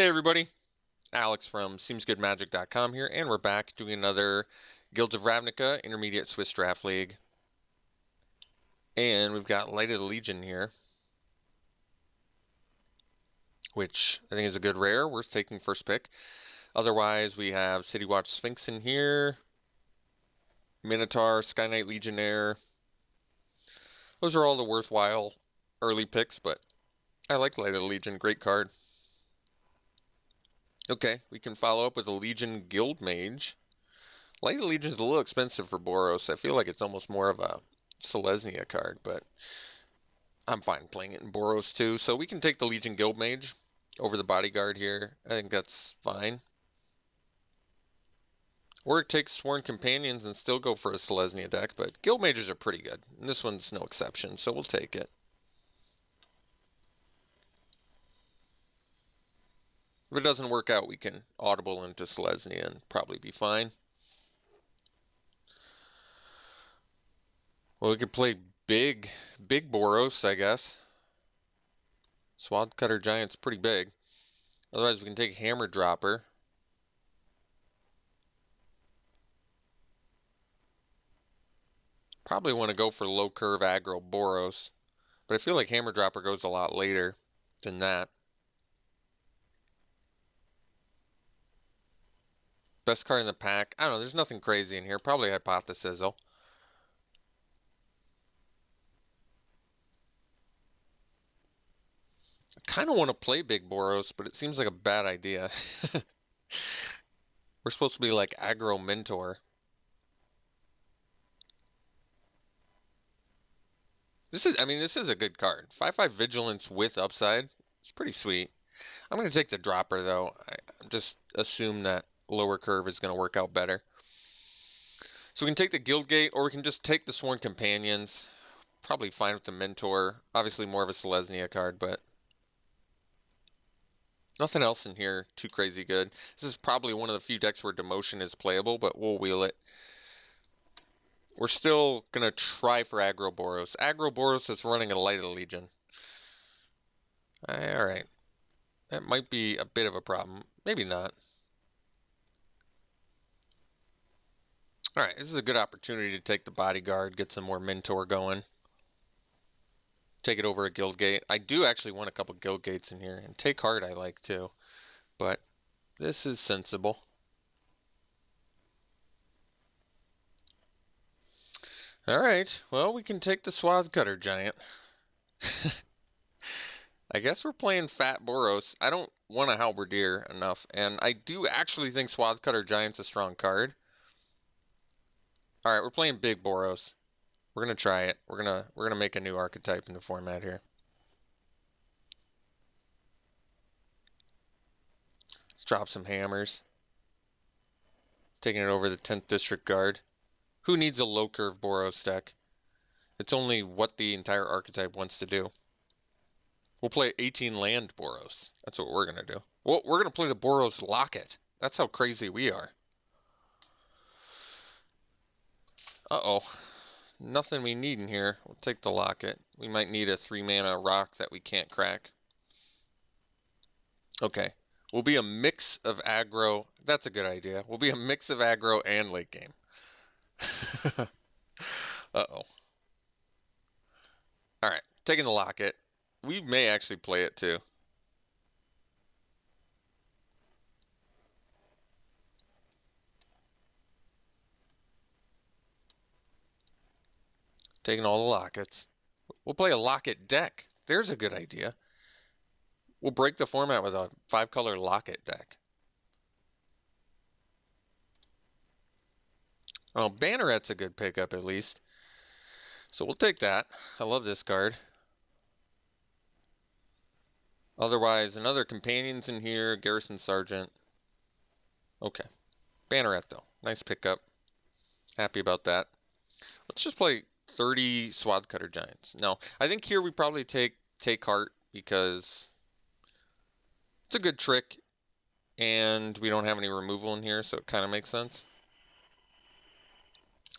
Hey everybody, Alex from SeemsGoodMagic.com here, and we're back doing another Guilds of Ravnica Intermediate Swiss Draft League. And we've got Light of the Legion here, which I think is a good rare, worth taking first pick. Otherwise, we have City Watch Sphinx in here, Minotaur, Sky Knight Legionnaire. Those are all the worthwhile early picks, but I like Light of the Legion, great card. Okay, we can follow up with a Legion Guild Mage. Light of the Legion is a little expensive for Boros. I feel like it's almost more of a Selesnya card, but I'm fine playing it in Boros too. So we can take the Legion Guild Mage over the Bodyguard here. I think that's fine. Or take Sworn Companions and still go for a Selesnya deck, but Guild Mages are pretty good. And this one's no exception, so we'll take it. If it doesn't work out, we can audible into Selesnya and probably be fine. Well, we could play big Boros, I guess. Swath Cutter Giant's pretty big. Otherwise, we can take Hammer Dropper. Probably want to go for low curve aggro Boros, but I feel like Hammer Dropper goes a lot later than that. Best card in the pack. I don't know, there's nothing crazy in here. Probably Hypothesizzle. I kind of want to play Big Boros, but it seems like a bad idea. We're supposed to be like aggro Mentor. This is a good card. 5/5 Vigilance with upside. It's pretty sweet. I'm going to take the dropper though. I just assume that lower curve is going to work out better. So we can take the Guildgate, or we can just take the Sworn Companions. Probably fine with the Mentor. Obviously more of a Selesnya card, but nothing else in here too crazy good. This is probably one of the few decks where Demotion is playable, but we'll wheel it. We're still going to try for Aggro Boros. Aggro Boros is running a Light of the Legion. Alright. That might be a bit of a problem. Maybe not. Alright, this is a good opportunity to take the Bodyguard, get some more Mentor going. Take it over a Guildgate. I do actually want a couple Guildgates in here, and Take Heart I like too. But this is sensible. Alright, well, we can take the Swath Cutter Giant. I guess we're playing Fat Boros. I don't want a Halberdier enough, and I do actually think Swath Cutter Giant's a strong card. Alright, we're playing Big Boros. We're gonna try it. We're gonna make a new archetype in the format here. Let's drop some hammers. Taking it over the 10th District Guard. Who needs a low curve Boros deck? It's only what the entire archetype wants to do. We'll play 18 land Boros. That's what we're gonna do. Well, we're gonna play the Boros Locket. That's how crazy we are. Uh-oh. Nothing we need in here. We'll take the Locket. We might need a 3-mana rock that we can't crack. Okay. We'll be a mix of aggro. That's a good idea. We'll be a mix of aggro and late game. Uh-oh. Alright. Taking the Locket. We may actually play it too. Taking all the Lockets. We'll play a Locket deck. There's a good idea. We'll break the format with a 5-color Locket deck. Oh, Banneret's a good pickup at least. So we'll take that. I love this card. Otherwise, another Companions in here, Garrison Sergeant. Okay. Banneret though. Nice pickup. Happy about that. Let's just play 30 Swath Cutter Giants. No, I think here we probably take Heart because it's a good trick and we don't have any removal in here, so it kind of makes sense.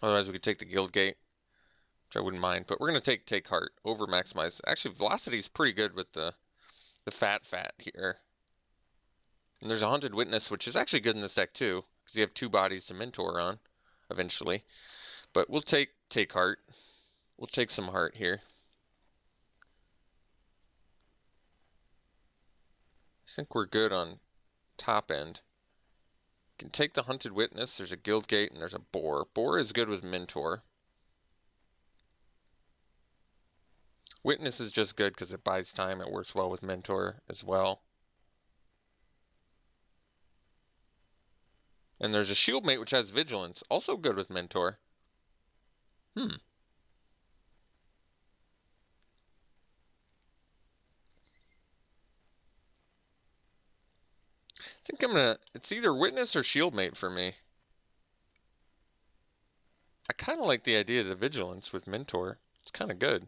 Otherwise, we could take the Guildgate, which I wouldn't mind, but we're going to take Heart over Maximize. Actually, Velocity is pretty good with the fat here. And there's a Haunted Witness, which is actually good in this deck too, because you have 2 bodies to mentor on, eventually. But we'll take heart. We'll take some heart here. I think we're good on top end. Can take the Hunted Witness. There's a Guild Gate and there's a Boar. Boar is good with mentor. Witness is just good because it buys time. It works well with mentor as well. And there's a Shieldmate which has Vigilance, also good with mentor. I think I'm gonna, it's either Witness or Shieldmate for me. I kind of like the idea of the Vigilance with mentor. It's kind of good.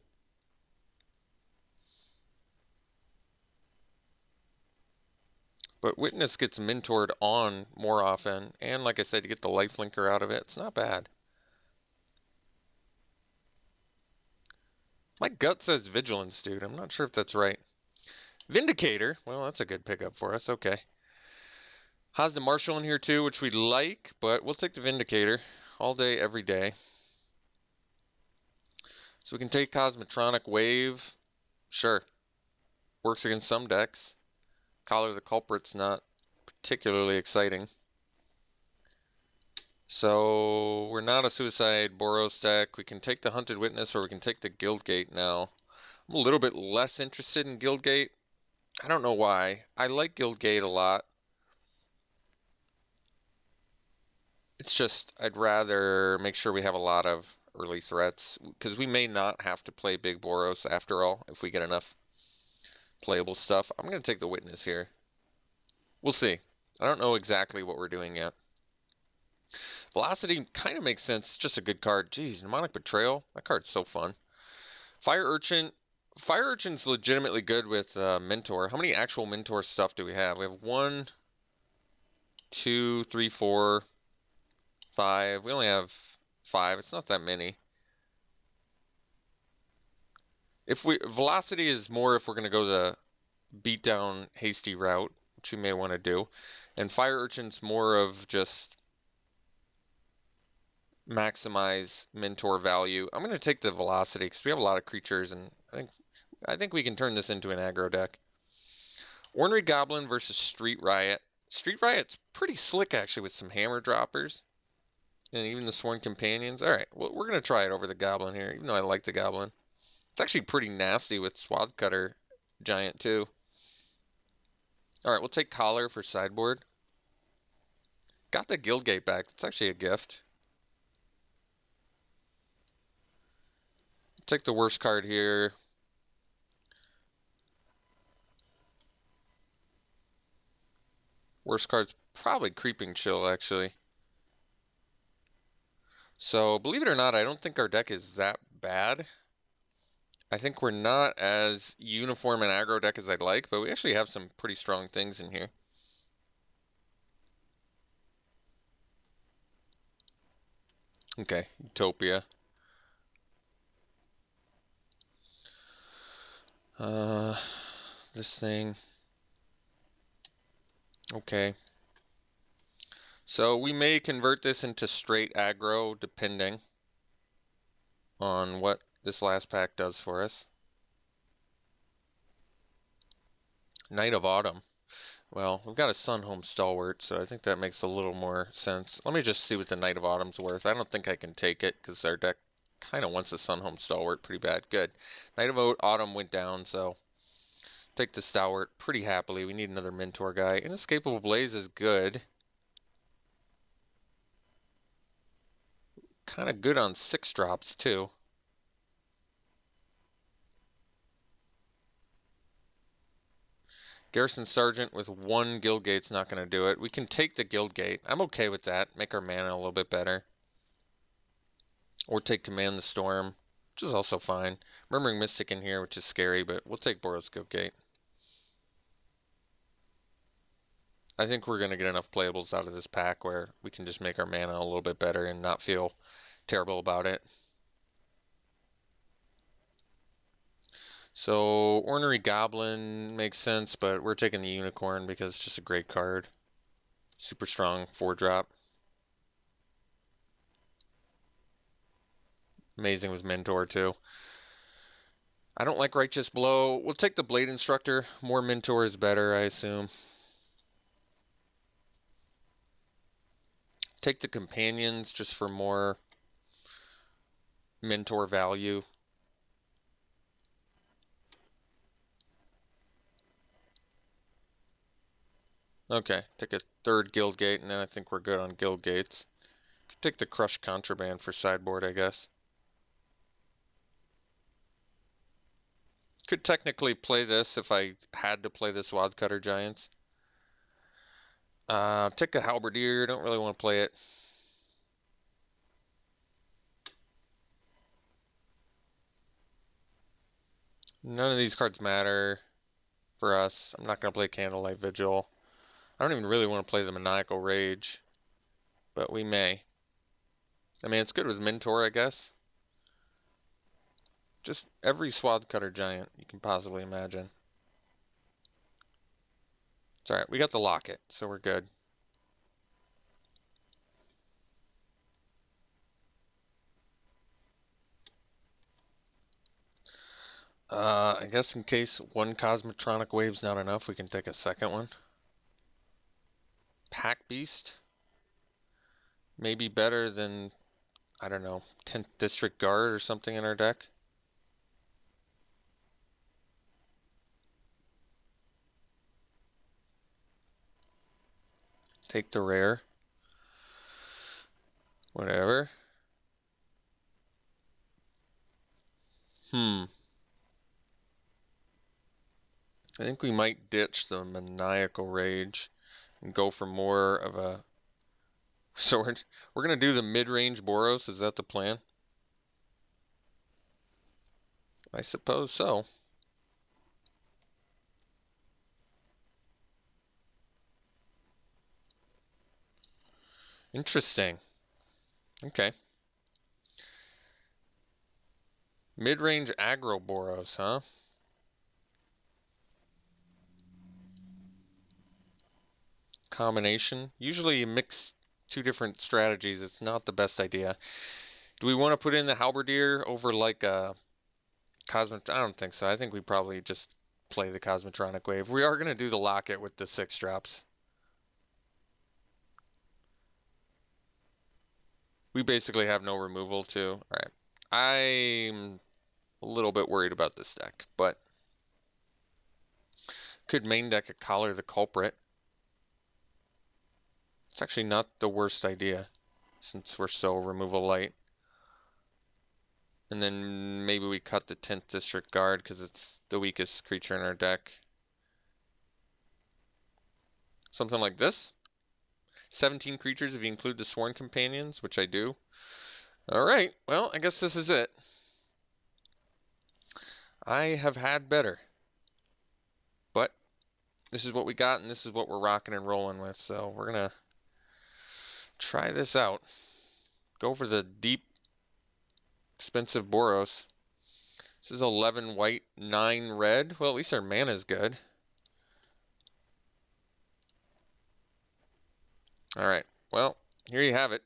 But Witness gets mentored on more often, and like I said, you get the lifelinker out of it. It's not bad. My gut says Vigilance, dude. I'm not sure if that's right. Vindicator. Well, that's a good pickup for us. Okay. Has the Marshal in here too, which we like, but we'll take the Vindicator all day, every day. So we can take Cosmotronic Wave. Sure. Works against some decks. Collar the Culprit's not particularly exciting. So we're not a Suicide Boros deck. We can take the Hunted Witness or we can take the Guildgate now. I'm a little bit less interested in Guildgate. I don't know why. I like Guildgate a lot. It's just I'd rather make sure we have a lot of early threats because we may not have to play big Boros after all if we get enough playable stuff. I'm going to take the Witness here. We'll see. I don't know exactly what we're doing yet. Velocity kind of makes sense. It's just a good card. Jeez, Mnemonic Betrayal. That card's so fun. Fire Urchin. Fire Urchin's legitimately good with Mentor. How many actual Mentor stuff do we have? We have 1, 2, 3, 4, 5. We only have 5. It's not that many. Velocity is more if we're going to go the beat down hasty route, which we may want to do. And Fire Urchin's more of just maximize mentor value. I'm going to take the Velocity because we have a lot of creatures, and I think we can turn this into an aggro deck. Ornery Goblin versus Street Riot. Street Riot's pretty slick actually with some hammer droppers. And even the Sworn Companions. Alright, well, we're going to try it over the Goblin here, even though I like the Goblin. It's actually pretty nasty with Swath Cutter Giant too. Alright, we'll take Collar for sideboard. Got the Guildgate back. It's actually a gift. Take the worst card here. Worst card's probably Creeping Chill, actually. So, believe it or not, I don't think our deck is that bad. I think we're not as uniform an aggro deck as I'd like, but we actually have some pretty strong things in here. Okay, Utopia. This thing. Okay. So we may convert this into straight aggro depending on what this last pack does for us. Knight of Autumn. Well, we've got a Sunhome Stalwart, so I think that makes a little more sense. Let me just see what the Knight of Autumn's worth. I don't think I can take it because our deck kind of wants a Sunhome Stalwart pretty bad. Good. Knight of Autumn went down, so take the Stalwart pretty happily. We need another Mentor guy. Inescapable Blaze is good. Kind of good on 6 drops, too. Garrison Sergeant with 1 Guildgate's not going to do it. We can take the Guildgate. I'm okay with that. Make our mana a little bit better. Or take Command the Storm, which is also fine. Murmuring Mystic in here, which is scary, but we'll take Boros Guildgate. I think we're going to get enough playables out of this pack where we can just make our mana a little bit better and not feel terrible about it. So Ornery Goblin makes sense, but we're taking the Unicorn because it's just a great card. Super strong 4-drop. Amazing with Mentor too. I don't like Righteous Blow. We'll take the Blade Instructor. More Mentor is better, I assume. Take the Companions just for more Mentor value. Okay, take a third Guild Gate, and then I think we're good on Guild Gates. Could take the Crush Contraband for sideboard, I guess. Could technically play this if I had to play this Wildcutter Giants. Take a Halberdier, don't really want to play it. None of these cards matter for us. I'm not going to play Candlelight Vigil. I don't even really want to play the Maniacal Rage, but we may. I mean, it's good with Mentor, I guess. Just every Swathcutter Giant you can possibly imagine. It's alright, we got the Locket, so we're good. I guess in case one Cosmotronic Wave's not enough, we can take a second one. Pack Beast. Maybe better than, I don't know, 10th District Guard or something in our deck. Take the rare. Whatever. I think we might ditch the Maniacal Rage and go for more of a... So we're going to do the mid-range Boros, is that the plan? I suppose so. Interesting. Okay. Mid-range aggro Boros, huh? Combination. Usually you mix two different strategies. It's not the best idea. Do we want to put in the Halberdier over like a Cosmot? I don't think so. I think we probably just play the Cosmotronic Wave. We are going to do the Locket with the 6 drops. We basically have no removal too. All right. I'm a little bit worried about this deck, but could main deck a Collar the Culprit. It's actually not the worst idea since we're so removal light. And then maybe we cut the 10th District Guard because it's the weakest creature in our deck. Something like this. 17 creatures if you include the Sworn Companions, which I do. Alright, well, I guess this is it. I have had better. But this is what we got, and this is what we're rocking and rolling with. So we're going to try this out. Go for the deep, expensive Boros. This is 11 white, 9 red. Well, at least our mana is good. Alright, well, here you have it.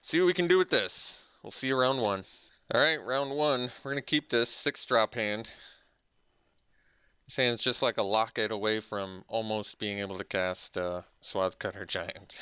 See what we can do with this. We'll see you round 1. Alright, round 1. We're going to keep this 6-drop hand. This hand's just like a Locket away from almost being able to cast Swathcutter Giant.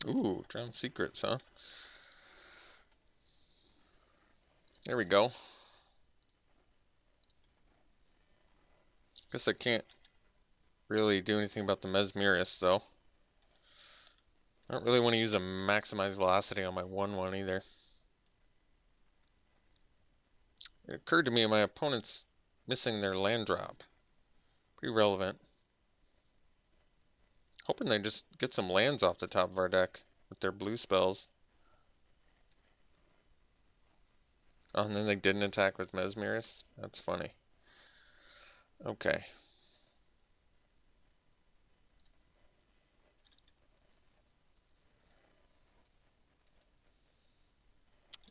Ooh, Drowned Secrets, huh? There we go. Guess I can't really do anything about the Mesmerist, though. I don't really want to use a maximized velocity on my 1/1 either. It occurred to me my opponent's missing their land drop. Pretty relevant. Hoping they just get some lands off the top of our deck with their blue spells. Oh, and then they didn't attack with Mesmerist? That's funny. Okay.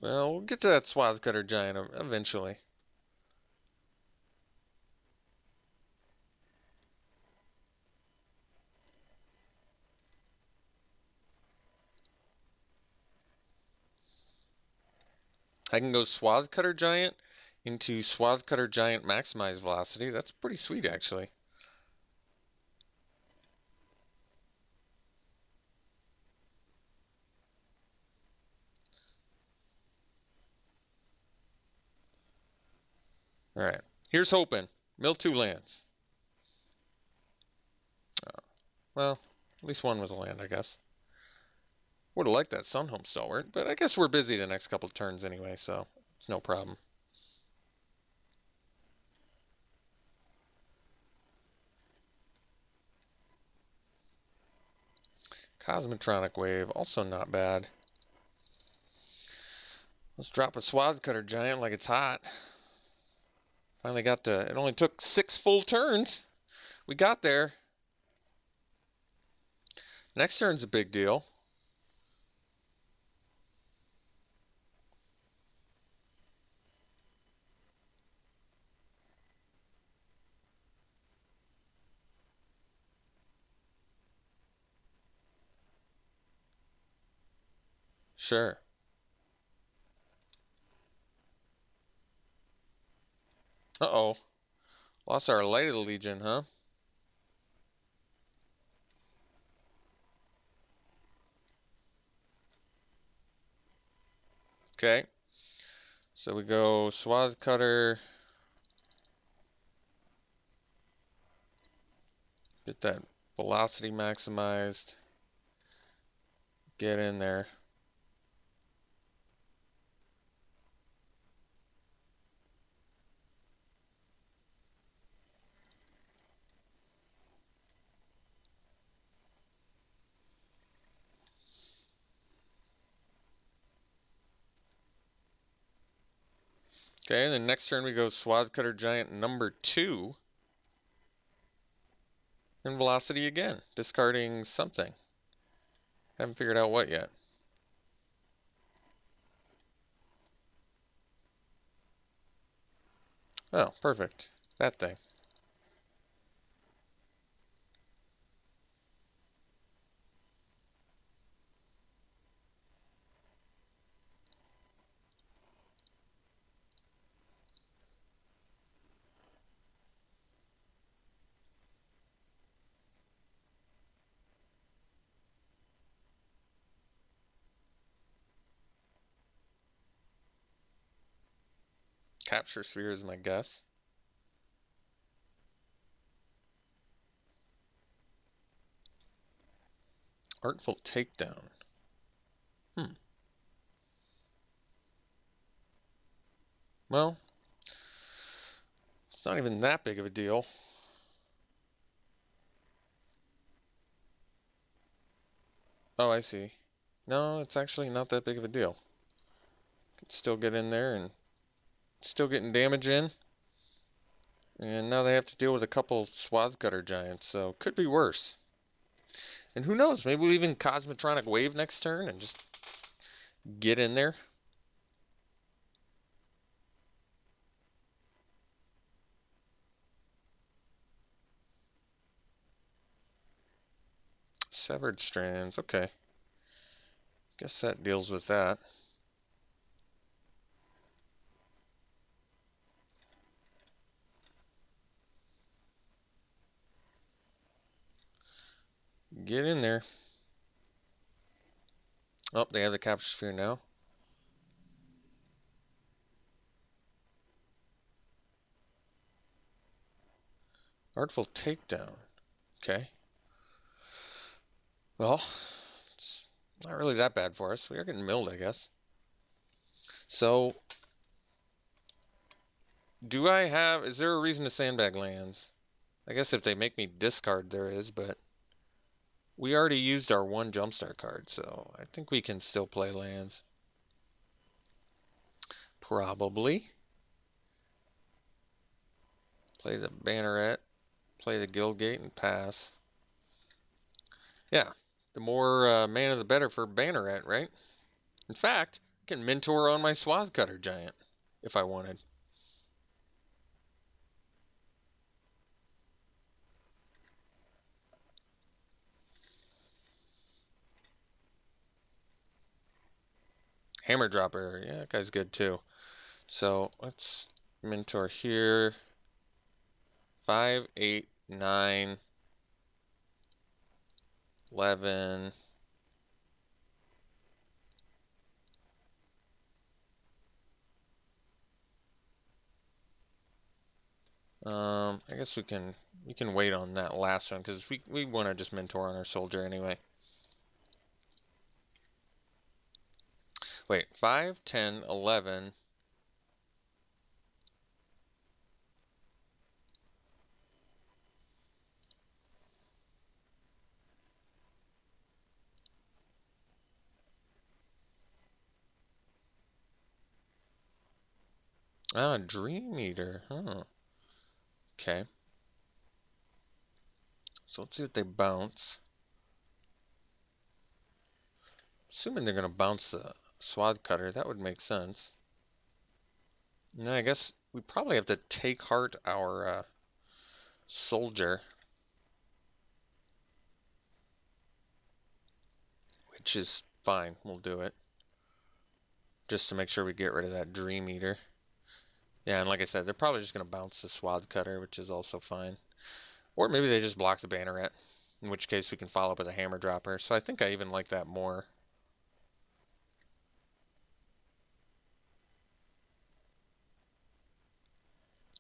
Well, we'll get to that Swath Cutter Giant eventually. I can go Swath Cutter Giant into Swath Cutter Giant Maximized Velocity. That's pretty sweet, actually. Alright. Here's hoping. Mill 2 lands. Well, at least one was a land, I guess. Would have liked that Sunhome Stalwart, but I guess we're busy the next couple of turns anyway, so it's no problem. Cosmotronic Wave, also not bad. Let's drop a Swath Cutter Giant like it's hot. Finally got to, it only took 6 full turns. We got there. Next turn's a big deal. Sure. Uh-oh. Lost our Light of the Legion, huh? Okay. So we go Swath Cutter. Get that velocity maximized. Get in there. Okay, and then next turn we go Swath Cutter Giant number 2. And velocity again, discarding something. Haven't figured out what yet. Oh, perfect. That thing. Capture Sphere is my guess. Artful Takedown. Well, it's not even that big of a deal. Oh, I see. No, it's actually not that big of a deal. Can still get in there and still getting damage in. And now they have to deal with a couple Swath Cutter Giants, so could be worse. And who knows, maybe we'll even Cosmotronic Wave next turn and just get in there. Severed Strands, okay. Guess that deals with that. Get in there. Oh, they have the capture sphere now. Artful takedown. Okay. Well, it's not really that bad for us. We are getting milled, I guess. So, is there a reason to sandbag lands? I guess if they make me discard, there is, but we already used our one jumpstart card, so I think we can still play lands. Probably. Play the Banneret, play the Guildgate, and pass. Yeah, the more mana the better for Banneret, right? In fact, I can mentor on my Swath Cutter Giant if I wanted. Hammer Dropper, yeah, that guy's good too. So let's mentor here. 5, 8, 9, 11. I guess we can wait on that last one because we want to just mentor on our soldier anyway. Wait, 5, 10, 11. Ah, Dream Eater. Huh. Okay. So let's see what they bounce. Assuming they're going to bounce the Swath Cutter, that would make sense. No, I guess we probably have to take heart our soldier, which is fine. We'll do it. Just to make sure we get rid of that Dream Eater. Yeah, and like I said, they're probably just going to bounce the Swath Cutter, which is also fine. Or maybe they just block the Banneret, in which case we can follow up with a Hammer Dropper. So I think I even like that more.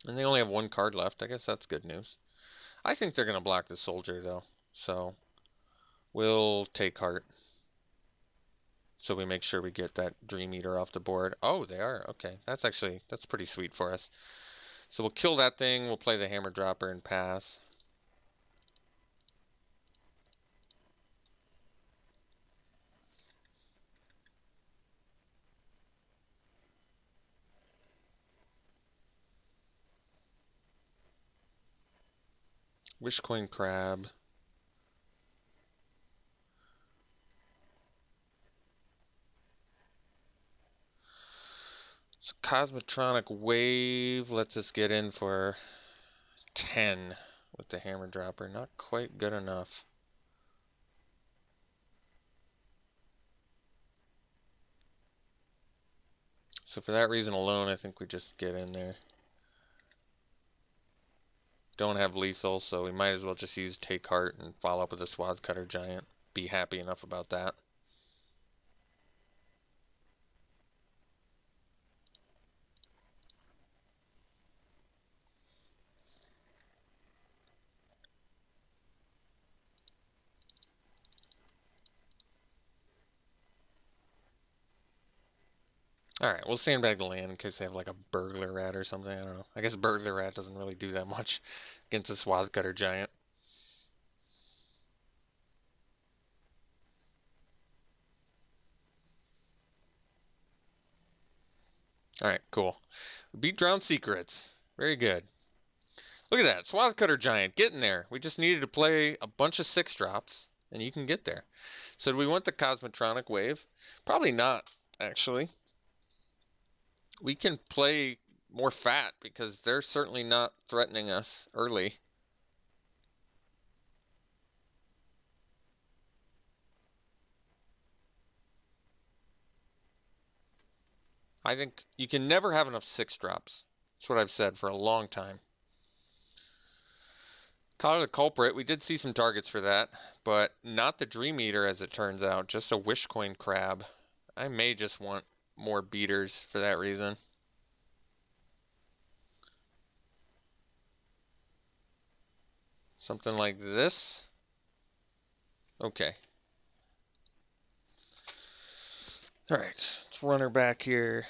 And they only have one card left. I guess that's good news. I think they're going to block the soldier, though. So we'll take heart. So we make sure we get that Dream Eater off the board. Oh, they are. Okay. That's pretty sweet for us. So we'll kill that thing. We'll play the Hammer Dropper and pass. Wishcoin Crab. So Cosmotronic Wave lets us get in for 10 with the Hammer Dropper. Not quite good enough. So for that reason alone, I think we just get in there. Don't have lethal, so we might as well just use Take Heart and follow up with a Swath Cutter Giant. Be happy enough about that. Alright, we'll sandbag the land in case they have like a Burglar Rat or something. I don't know. I guess Burglar Rat doesn't really do that much against a Swath Cutter Giant. Alright, cool. We beat Drowned Secrets. Very good. Look at that. Swath Cutter Giant getting there. We just needed to play a bunch of 6-drops, and you can get there. So do we want the Cosmotronic Wave? Probably not, actually. We can play more fat because they're certainly not threatening us early. I think you can never have enough 6-drops. That's what I've said for a long time. Caught a culprit. We did see some targets for that, but not the Dream Eater as it turns out, just a Wishcoin Crab. I may just want more beaters for that reason. Something like this. Okay. Alright, let's run her back here.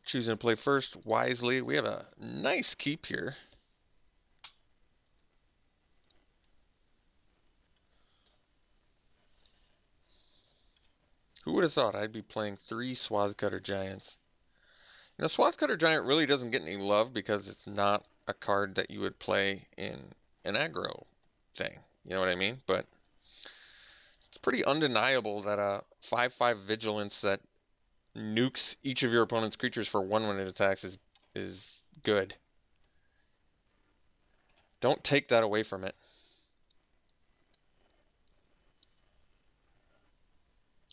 Choosing to play first wisely. We have a nice keep here. Who would have thought I'd be playing 3 Swathcutter Giants? You know, Swathcutter Giant really doesn't get any love because it's not a card that you would play in an aggro thing. You know what I mean? But it's pretty undeniable that a 5/5 Vigilance that nukes each of your opponent's creatures for 1 when it attacks is good. Don't take that away from it.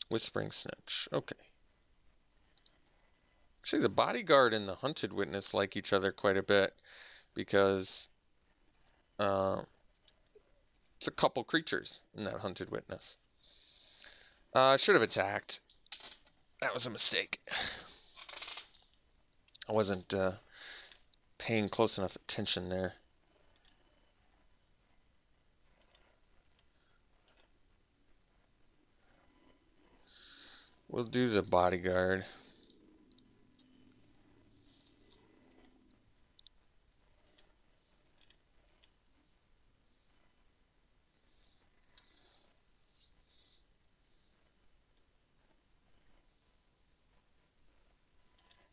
Whispering Snitch. Okay. Actually, the Bodyguard and the Hunted Witness like each other quite a bit because it's a couple creatures in that Hunted Witness. Should have attacked. That was a mistake. I wasn't paying close enough attention there. We'll do the Bodyguard.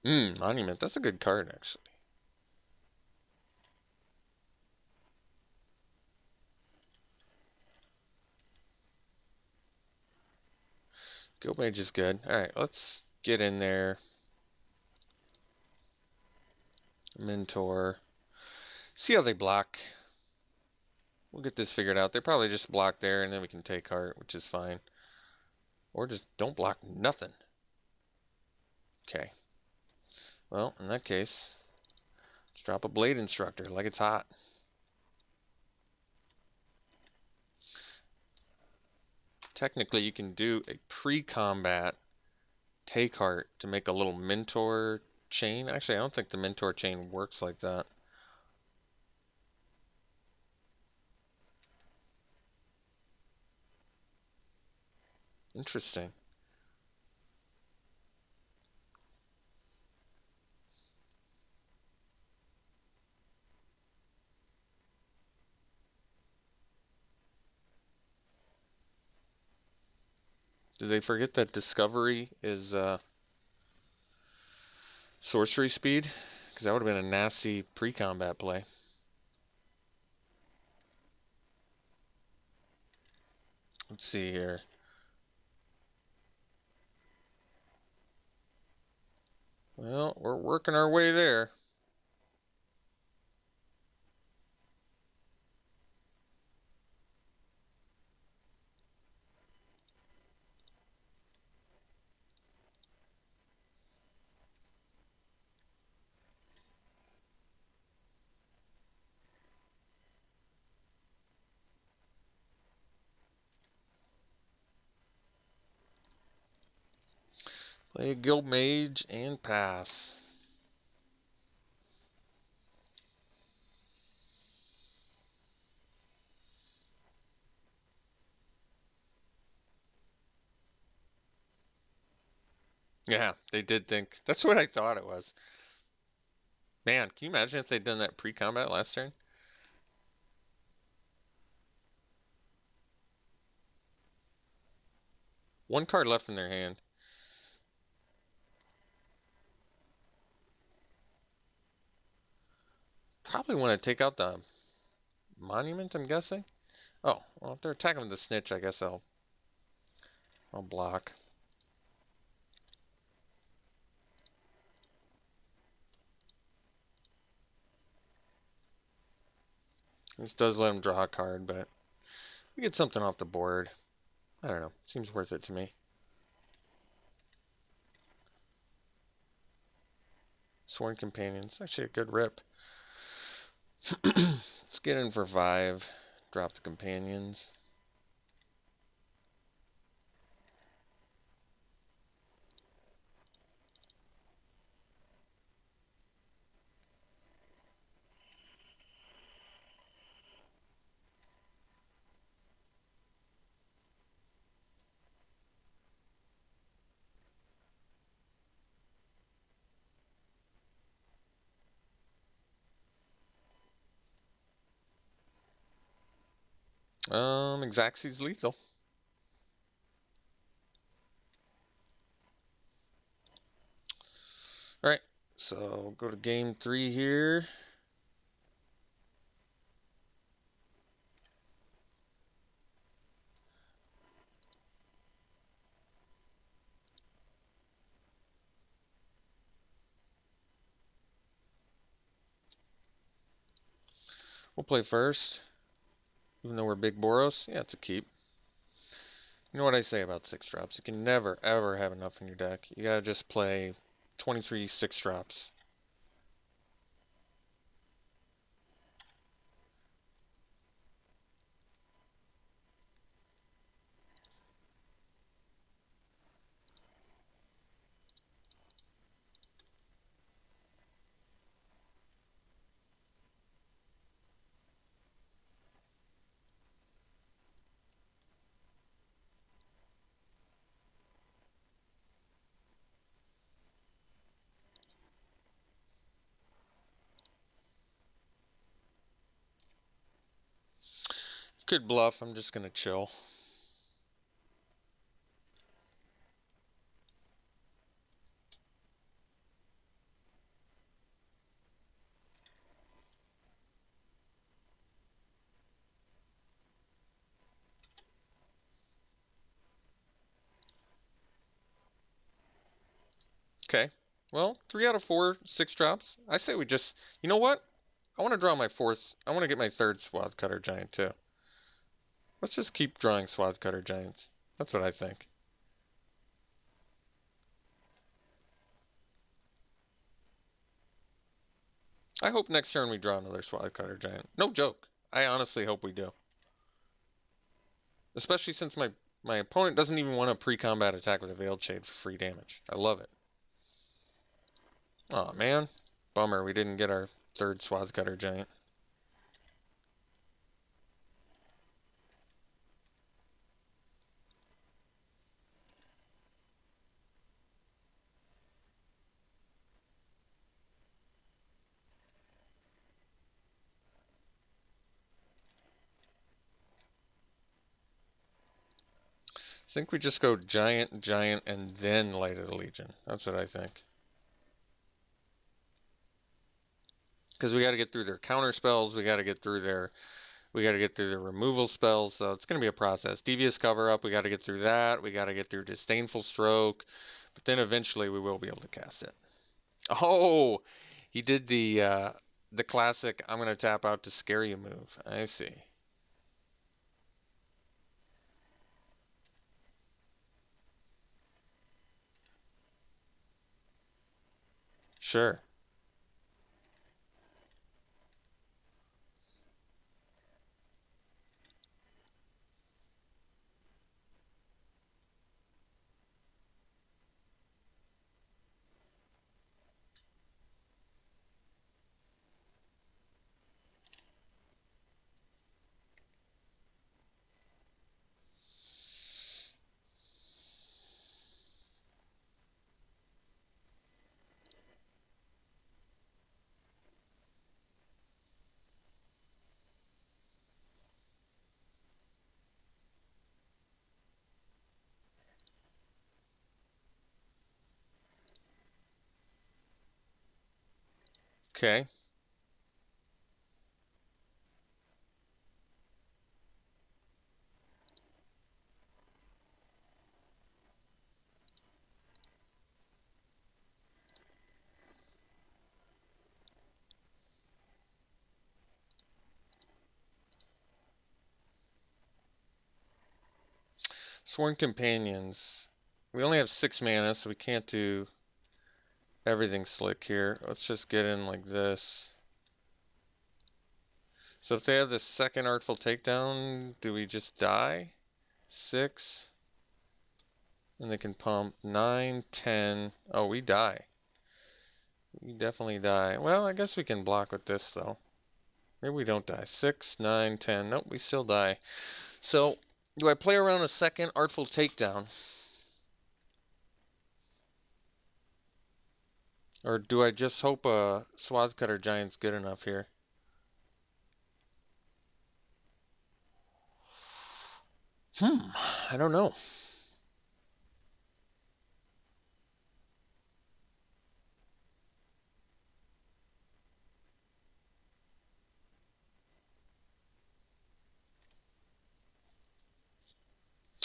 Monument. That's a good card, actually. Guildmage is good. Alright, let's get in there. Mentor. See how they block. We'll get this figured out. They probably just block there, and then we can take heart, which is fine. Or just don't block nothing. Okay. Well, in that case, let's drop a Blade Instructor like it's hot. Technically, you can do a pre-combat take heart to make a little mentor chain. Actually, I don't think the mentor chain works like that. Interesting. Did they forget that Discovery is sorcery speed? Because that would have been a nasty pre-combat play. Let's see here. Well, we're working our way there. Play a Guild Mage and pass. Yeah, they did think. That's what I thought it was. Man, can you imagine if they'd done that pre-combat last turn? One card left in their hand. Probably want to take out the monument, I'm guessing. Oh, well, if they're attacking with the snitch, I guess I'll block. This does let them draw a card, but we get something off the board. I don't know. Seems worth it to me. Sworn Companions. Actually a good rip. Let's get in for 5. Drop the Companions. Xaxey's lethal. Alright, so go to game 3 here. We'll play first. Even though we're big Boros, yeah, it's a keep. You know what I say about 6 drops? You can never, ever have enough in your deck. You gotta just play 23 6 drops. Could bluff, I'm just gonna chill. Okay. Well, 3 out of 4 6 drops. I say we just, you know what? I want to draw my 4th. I want to get my 3rd Swath Cutter Giant too. Let's just keep drawing Swath Cutter Giants. That's what I think. I hope next turn we draw another Swath Cutter Giant. No joke. I honestly hope we do. Especially since my opponent doesn't even want a pre-combat attack with a Veiled Shade for free damage. I love it. Aw, man. Bummer we didn't get our 3rd Swath Cutter Giant. I think we just go Giant, Giant, and then Light of the Legion. That's what I think. Because we got to get through their counter spells, we got to get through their removal spells, so it's going to be a process. Devious Cover Up, we got to get through that. We got to get through Disdainful Stroke, but then eventually we will be able to cast it. Oh, he did the classic I'm going to tap out to scare you move. I see. Sure. Okay. Sworn Companions. We only have 6 mana, so we can't do everything's slick here. Let's just get in like this. So if they have the second Artful Takedown, do we just die? 6. And they can pump 9, 10. Oh, we die. We definitely die. Well, I guess we can block with this though. Maybe we don't die. 6, 9, 10. Nope, we still die. So, do I play around a second Artful Takedown? Or do I just hope a Swath Cutter Giant's good enough here? I don't know.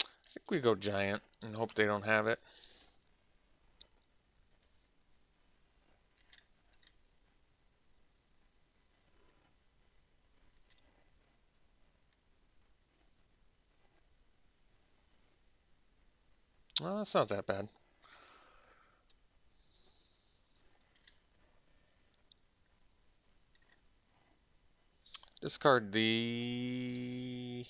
I think we go Giant and hope they don't have it. Well, that's not that bad. Discard the...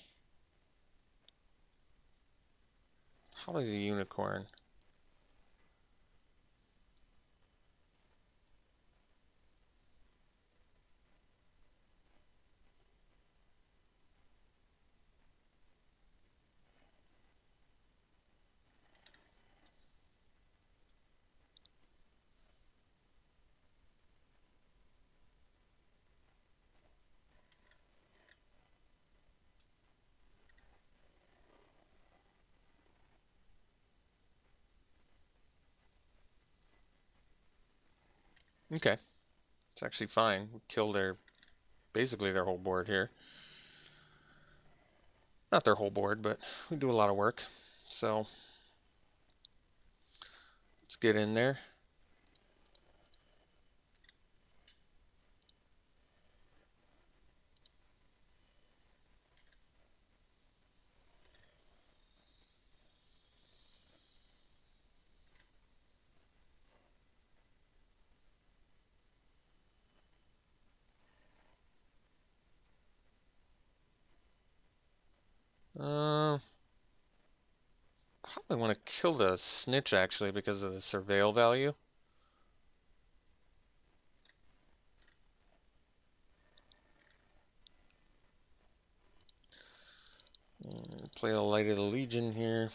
Probably the Unicorn. Okay. It's actually fine. We kill their... basically their whole board here. Not their whole board, but we do a lot of work. So... let's get in there. Probably want to kill the Snitch actually because of the Surveil value. Play the Light of the Legion here.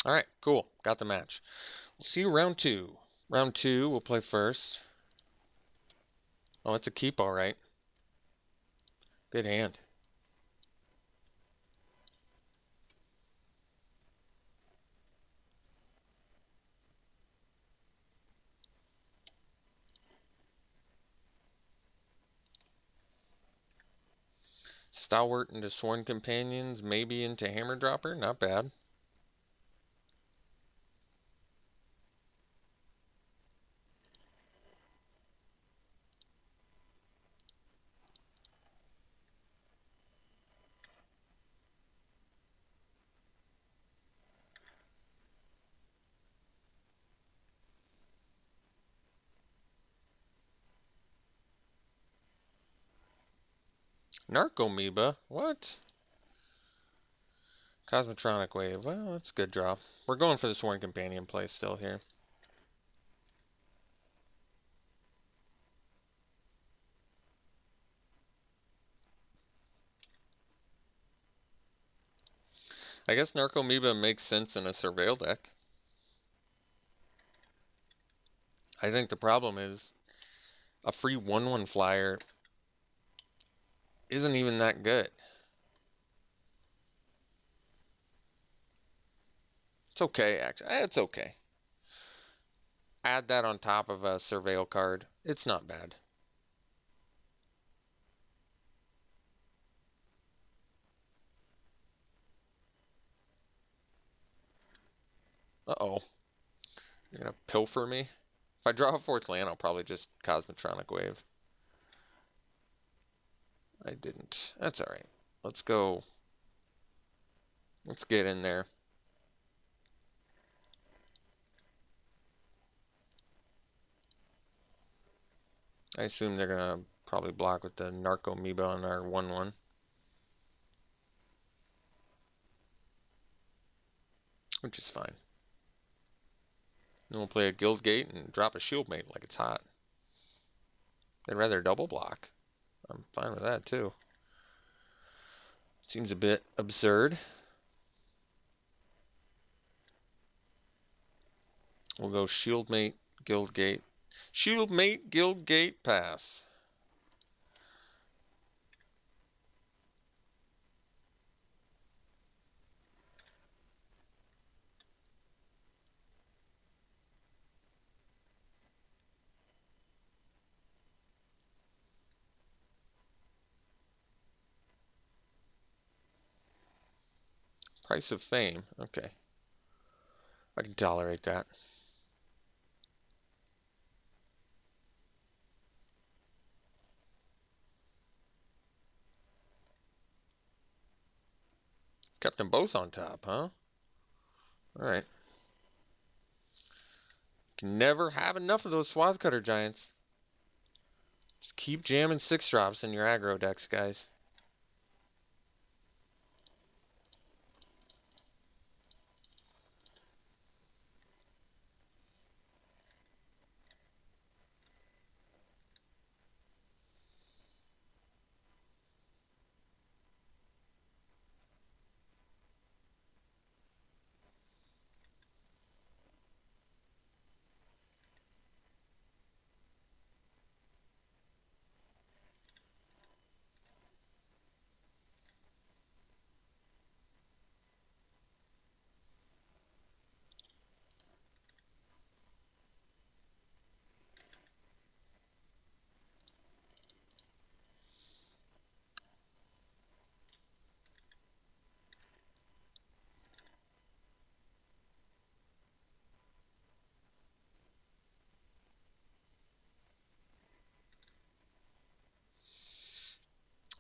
All right, cool. Got the match. We'll see you round 2. Round 2, we'll play first. Oh, it's a keep, all right. Good hand. Stalwart into Sworn Companions, maybe into Hammer Dropper. Not bad. Narcomoeba? What? Cosmotronic Wave. Well, that's a good draw. We're going for the Sworn Companion play still here. I guess Narcomoeba makes sense in a Surveil deck. I think the problem is a free 1/1 flyer isn't even that good. It's okay, actually. It's okay. Add that on top of a Surveil card. It's not bad. Uh-oh. You're gonna pilfer me? If I draw a 4th land, I'll probably just Cosmotronic Wave. I didn't. That's alright. Let's go. Let's get in there. I assume they're going to probably block with the Narco Amoeba on our 1/1. Which is fine. Then we'll play a Guild Gate and drop a Shieldmate like it's hot. They'd rather double block. I'm fine with that too. Seems a bit absurd. We'll go Shieldmate, Guild Gate. Shieldmate, Guild Gate, pass. Price of Fame. Okay. I can tolerate that. Kept them both on top, huh? Alright. Can never have enough of those Swath Cutter Giants. Just keep jamming 6-drops in your aggro decks, guys.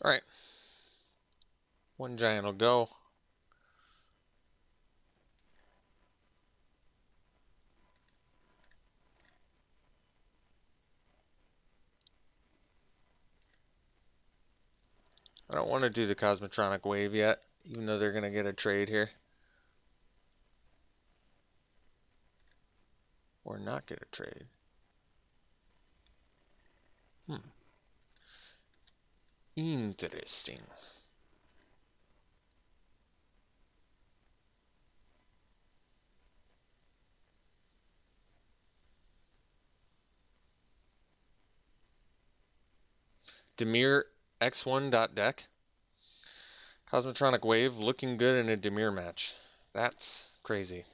Alright. 1 giant will go. I don't want to do the Cosmotronic Wave yet, even though they're going to get a trade here. Or not get a trade. Interesting. Dimir X1.deck. Cosmotronic Wave looking good in a Dimir match. That's crazy.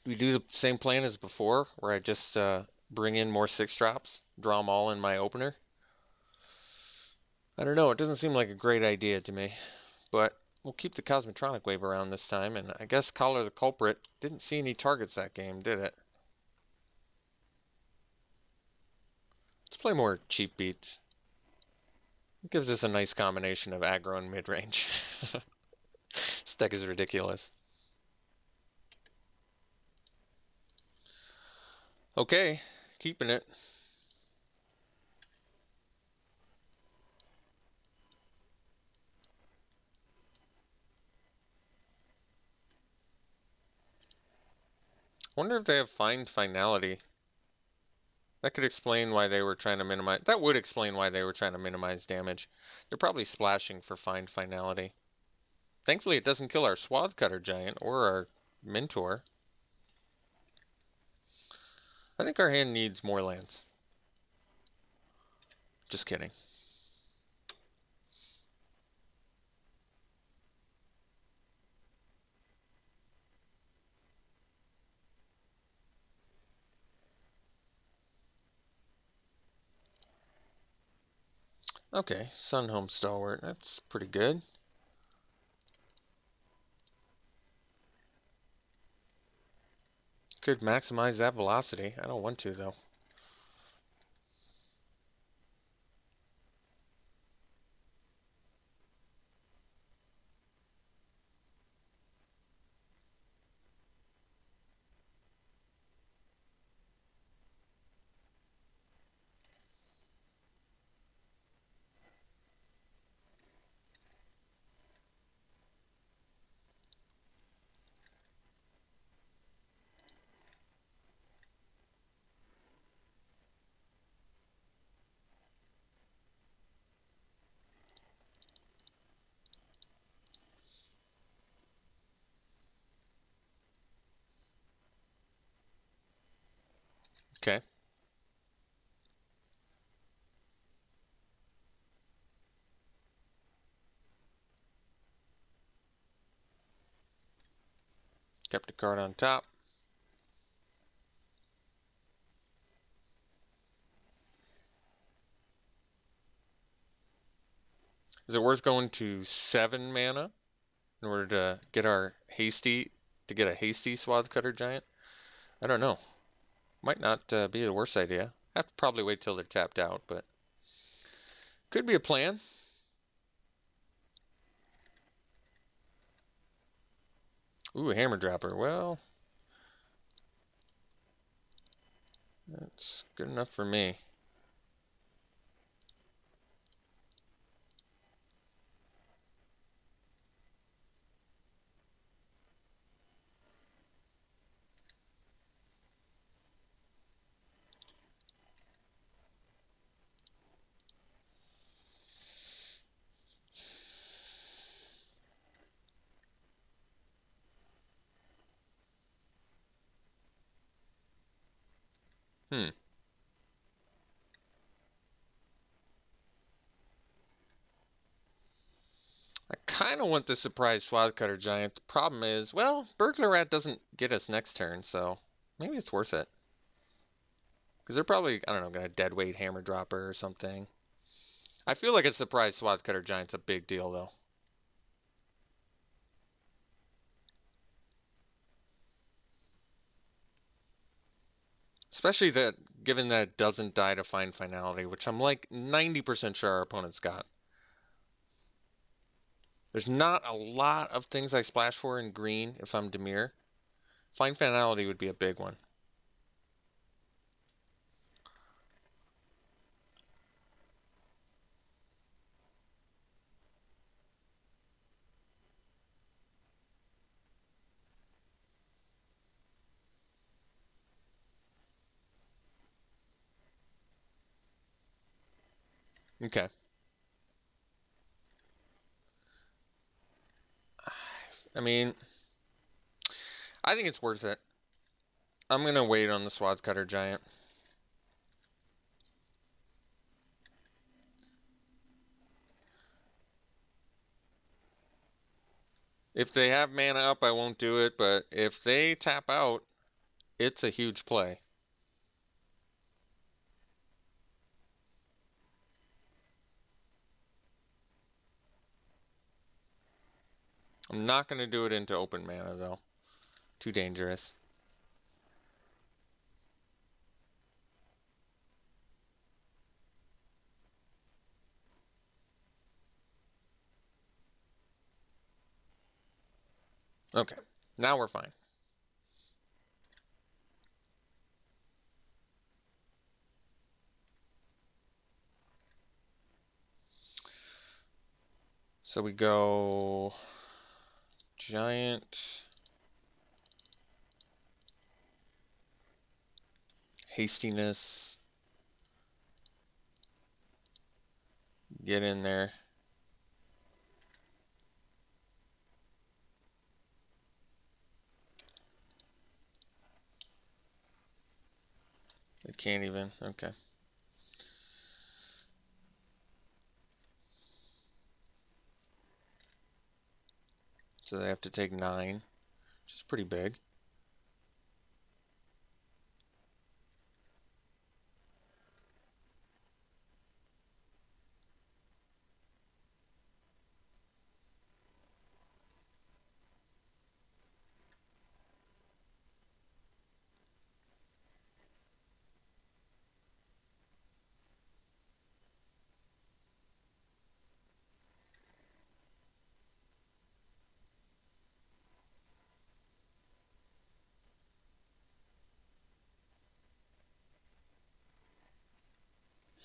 Do we do the same plan as before, where I just bring in more 6-drops, draw them all in my opener? I don't know, it doesn't seem like a great idea to me, but we'll keep the Cosmotronic Wave around this time, and I guess Collar the Culprit didn't see any targets that game, did it? Let's play more cheap beats. It gives us a nice combination of aggro and mid-range. This deck is ridiculous. Okay, keeping it. Wonder if they have Find Finality. That could explain why they were trying to minimize. That would explain why they were trying to minimize damage. They're probably splashing for Find Finality. Thankfully, it doesn't kill our Swath Cutter Giant or our Mentor. I think our hand needs more lands. Just kidding. Okay, Sunhome Stalwart. That's pretty good. Could maximize that velocity. I don't want to, though. Okay. Kept a card on top. Is it worth going to 7 mana in order to get our get a hasty Swath Cutter Giant? I don't know. Might not be the worst idea. Have to probably wait till they're tapped out, but could be a plan. Ooh, a Hammer Dropper. Well, that's good enough for me. Hmm. I kind of want the surprise Swath Cutter Giant. The problem is, well, Burglar Rat doesn't get us next turn, so maybe it's worth it. Because they're probably, I don't know, going to Deadweight Hammer Dropper or something. I feel like a surprise Swath Cutter Giant's a big deal, though. Especially that, given that it doesn't die to find finality, which I'm like 90% sure our opponent's got. There's not a lot of things I splash for in green if I'm Dimir. Find finality would be a big one. Okay. I mean, I think it's worth it. I'm going to wait on the Swath Cutter Giant. If they have mana up, I won't do it, but if they tap out, it's a huge play. I'm not going to do it into open mana, though. Too dangerous. Okay, now we're fine. So we go Giant, Hastiness, get in there. It can't even, okay. So they have to take 9, which is pretty big.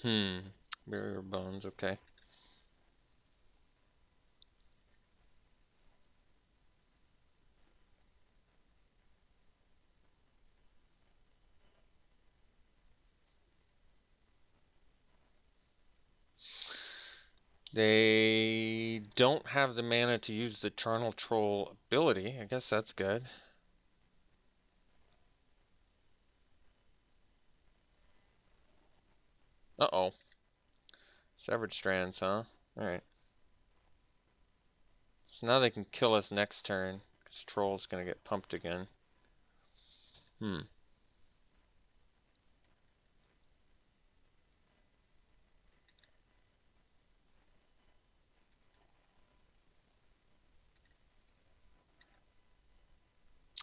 Barrier bones, okay. They don't have the mana to use the Charnel Troll ability. I guess that's good. Uh-oh. Severed Strands, huh? Alright. So now they can kill us next turn, because Troll's gonna get pumped again. Hmm.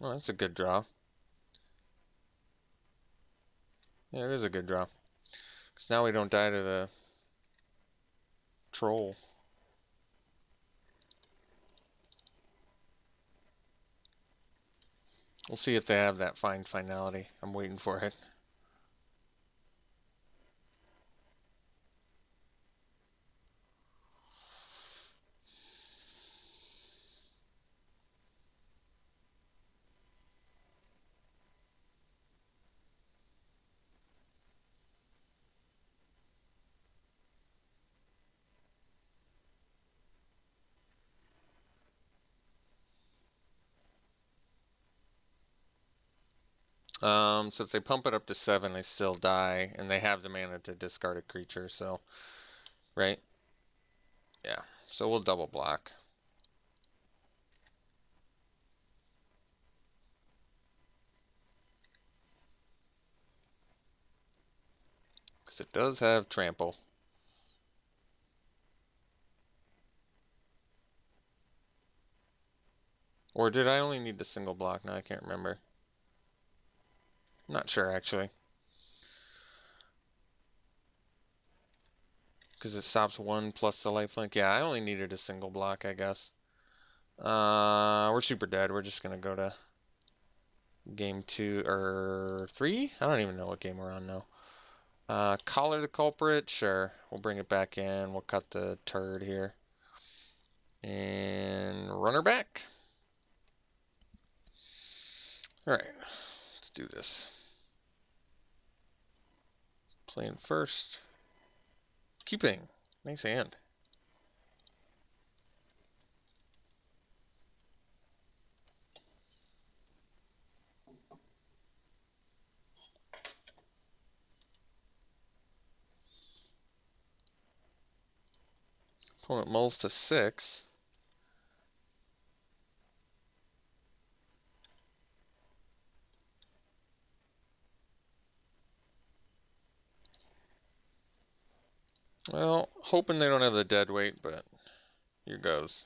Oh, that's a good draw. Yeah, it is a good draw. Because now we don't die to the Troll. We'll see if they have that Find Finality. I'm waiting for it. So if they pump it up to 7, they still die, and they have the mana to discard a creature, so, right? Yeah, so we'll double block. Because it does have trample. Or did I only need a single block? No, I can't remember. I'm not sure, actually. Because it stops 1 plus the lifelink. Yeah, I only needed a single block, I guess. We're super dead. We're just going to go to game 2 or 3? I don't even know what game we're on now. Collar the culprit. Sure. We'll bring it back in. We'll cut the turd here. And run her back. Alright. Let's do this. Playing first. Keeping. Nice hand. Opponent mulls to 6. Well, hoping they don't have the dead weight, but here goes.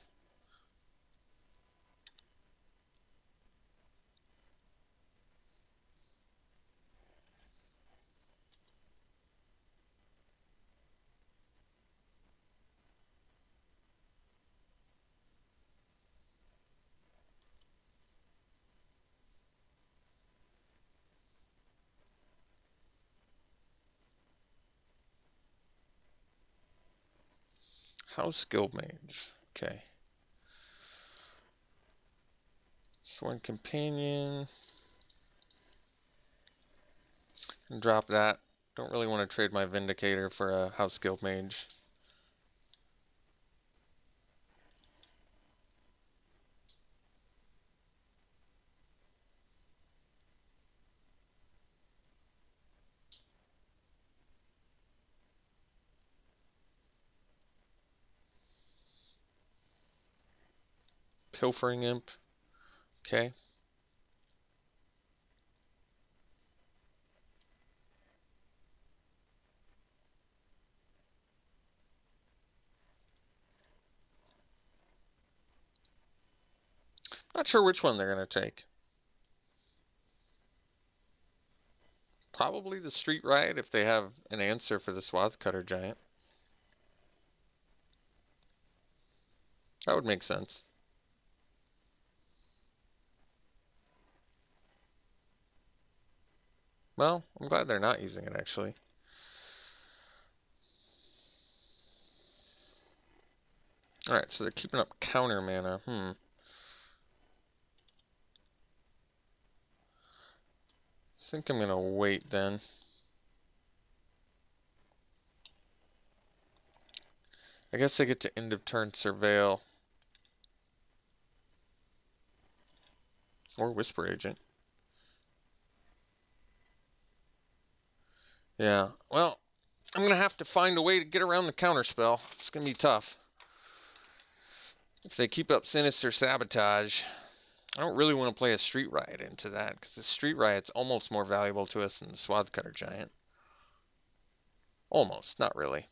House Guildmage. Okay. Sworn Companion. And drop that. Don't really want to trade my Vindicator for a House Guildmage. Pilfering Imp. Okay. Not sure which one they're going to take. Probably the Street Riot if they have an answer for the Swath Cutter Giant. That would make sense. Well, I'm glad they're not using it, actually. Alright, so they're keeping up counter mana. I think I'm gonna wait then. I guess I get to end of turn surveil. Or Whisper Agent. Yeah, well, I'm gonna have to find a way to get around the counterspell. It's gonna be tough. If they keep up Sinister Sabotage, I don't really want to play a Street Riot into that, because the Street Riot's almost more valuable to us than the Swath Cutter Giant. Almost, not really.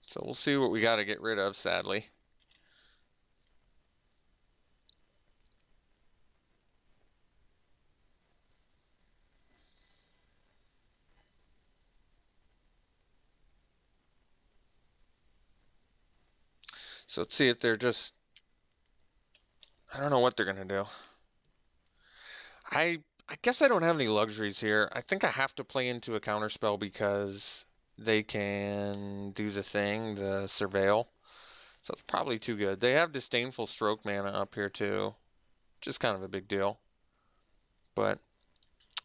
So we'll see what we got to get rid of, sadly. So let's see if they're just... I don't know what they're going to do. I guess I don't have any luxuries here. I think I have to play into a counterspell because they can do the thing, the Surveil. So it's probably too good. They have Disdainful Stroke mana up here too, which is kind of a big deal. But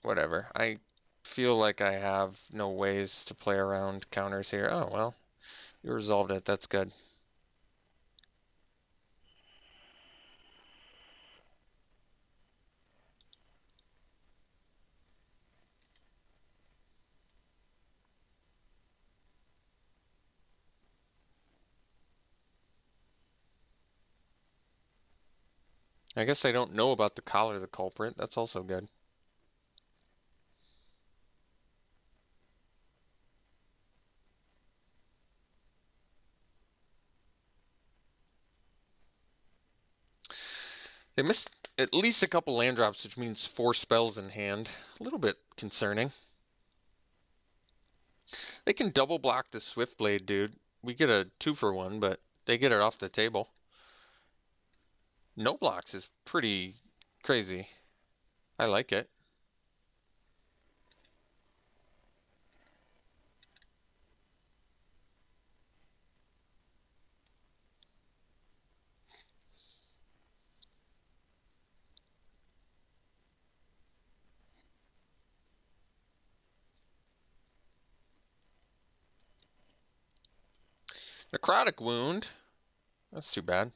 whatever. I feel like I have no ways to play around counters here. Oh, well, you resolved it. That's good. I guess I don't know about the Collar the Culprit. That's also good. They missed at least a couple land drops, which means 4 spells in hand. A little bit concerning. They can double block the Swiftblade, dude. We get a 2-for-1, but they get it off the table. No blocks is pretty crazy. I like it. Necrotic Wound. That's too bad.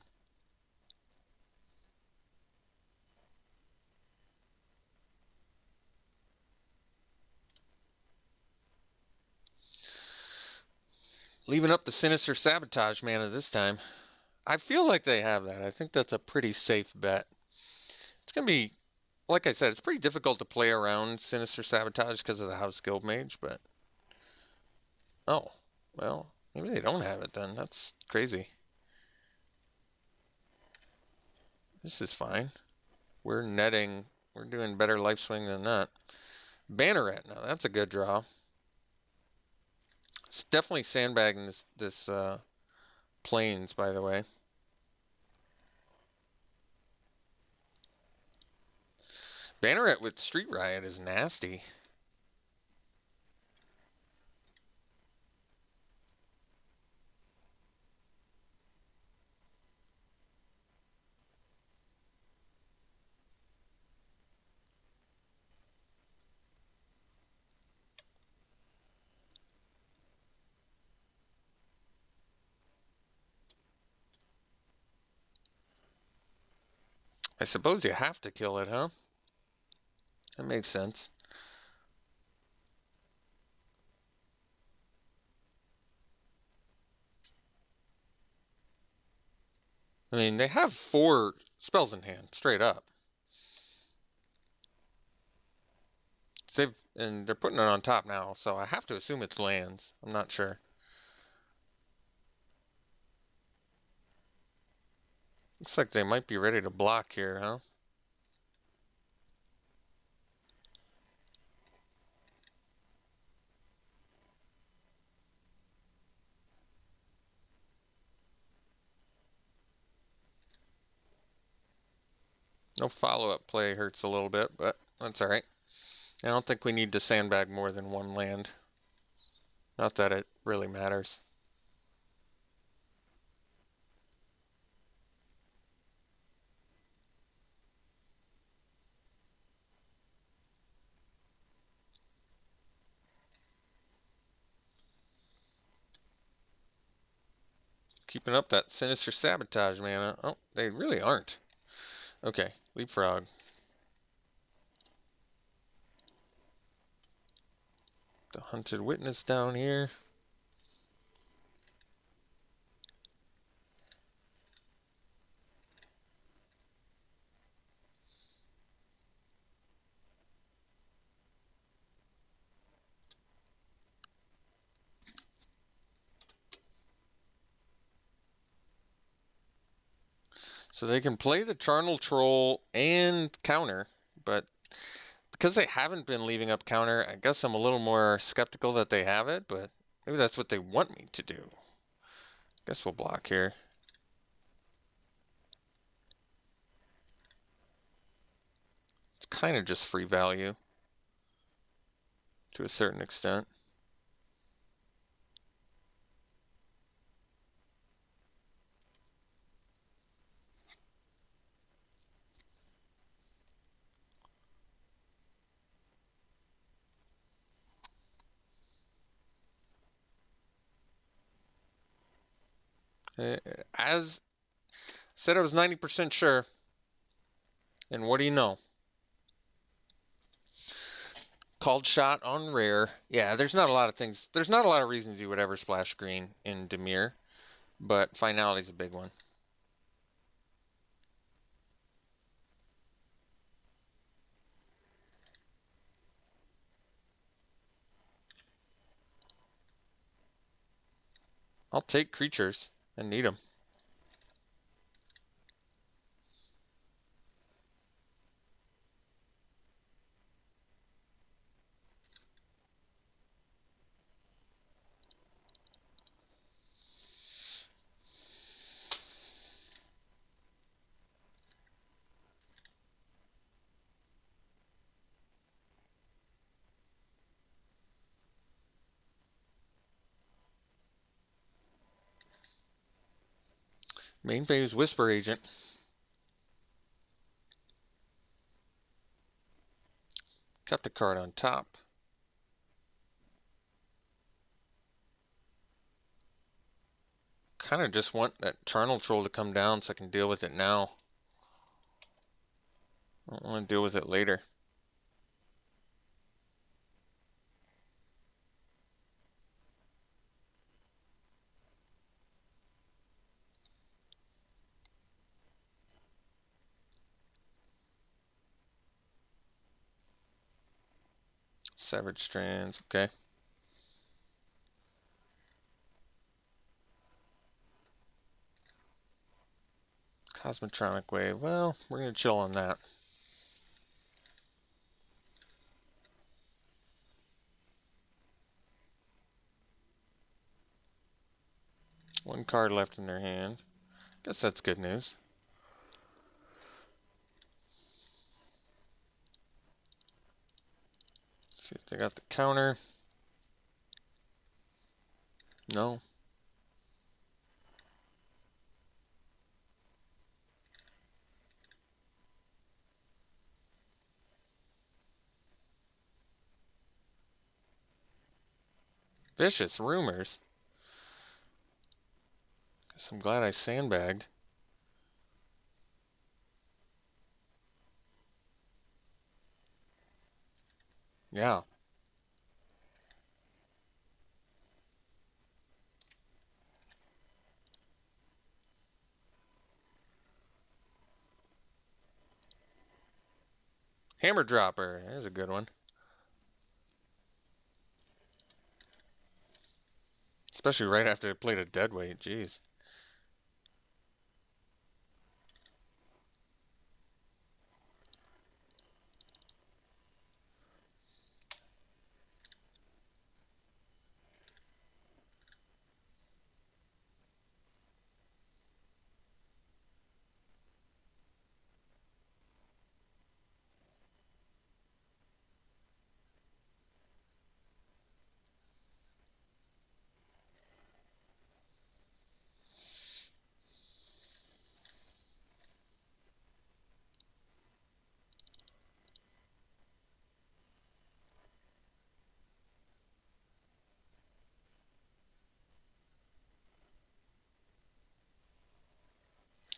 Leaving up the Sinister Sabotage mana this time. I feel like they have that. I think that's a pretty safe bet. It's going to be, like I said, it's pretty difficult to play around Sinister Sabotage because of the House Guild Mage, but... Oh, well, maybe they don't have it then. That's crazy. This is fine. We're netting. We're doing better life swing than that. Banneret, now that's a good draw. It's definitely sandbagging this Plains, by the way. Banneret with Street Riot is nasty. I suppose you have to kill it, huh? That makes sense. I mean, they have 4 spells in hand, straight up. And they're putting it on top now, so I have to assume it's lands. I'm not sure. Looks like they might be ready to block here, huh? No follow-up play hurts a little bit, but that's alright. I don't think we need to sandbag more than 1 land. Not that it really matters. Keeping up that sinister sabotage, man. Oh, they really aren't. Okay, leapfrog. The hunted witness down here. So they can play the Charnel Troll and counter, but because they haven't been leaving up counter, I guess I'm a little more skeptical that they have it, but maybe that's what they want me to do. Guess we'll block here. It's kind of just free value to a certain extent. As said, I was 90% sure. And what do you know? Called shot on rare. Yeah, there's not a lot of things. There's not a lot of reasons you would ever splash green in Dimir, but finality's a big one. I'll take creatures and need them. Main phase Whisper Agent. Kept a card on top. Kind of just want that Charnel Troll to come down so I can deal with it now. I don't want to deal with it later. Severed Strands, okay. Cosmotronic Wave, well, we're going to chill on that. One card left in their hand. Guess that's good news. See if they got the counter. No. Vicious Rumors. Guess I'm glad I sandbagged. Yeah. Hammer Dropper. There's a good one. Especially right after I played a deadweight. Jeez.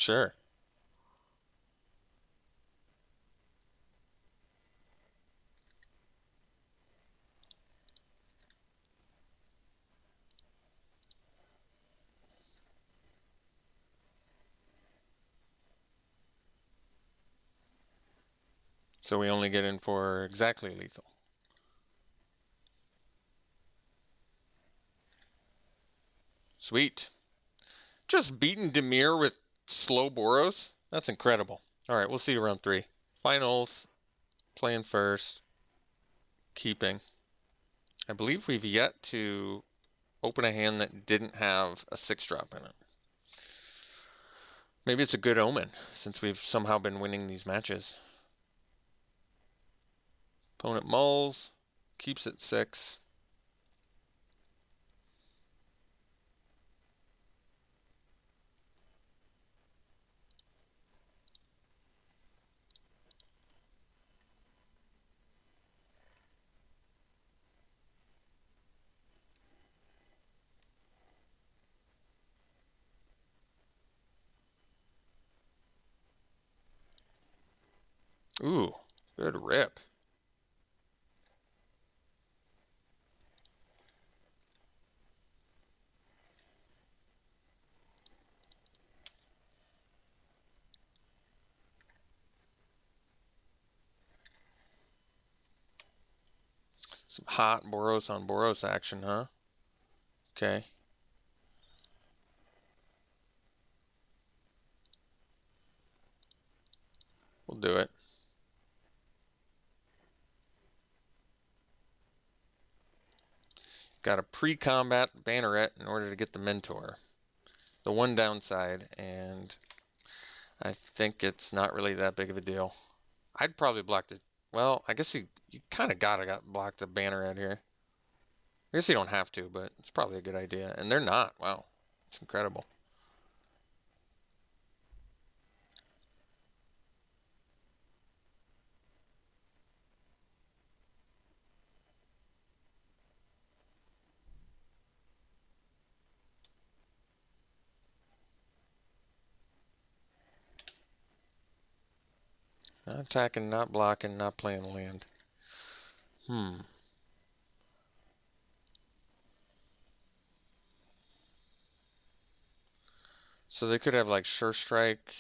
Sure. So we only get in for exactly lethal. Sweet. Just beating Demir with slow Boros? That's incredible. Alright, we'll see you round 3. Finals. Playing first. Keeping. I believe we've yet to open a hand that didn't have a 6-drop in it. Maybe it's a good omen, since we've somehow been winning these matches. Opponent mulls. Keeps at 6. Ooh, good rip. Some hot Boros on Boros action, huh? Okay. We'll do it. Got a pre-combat banneret in order to get the mentor. The one downside, and I think it's not really that big of a deal. I'd probably block the... Well, I guess you kind of got block the banneret here. I guess you don't have to, but it's probably a good idea. And they're not. Wow. It's incredible. Not attacking, not blocking, not playing land. So they could have like Sure Strike.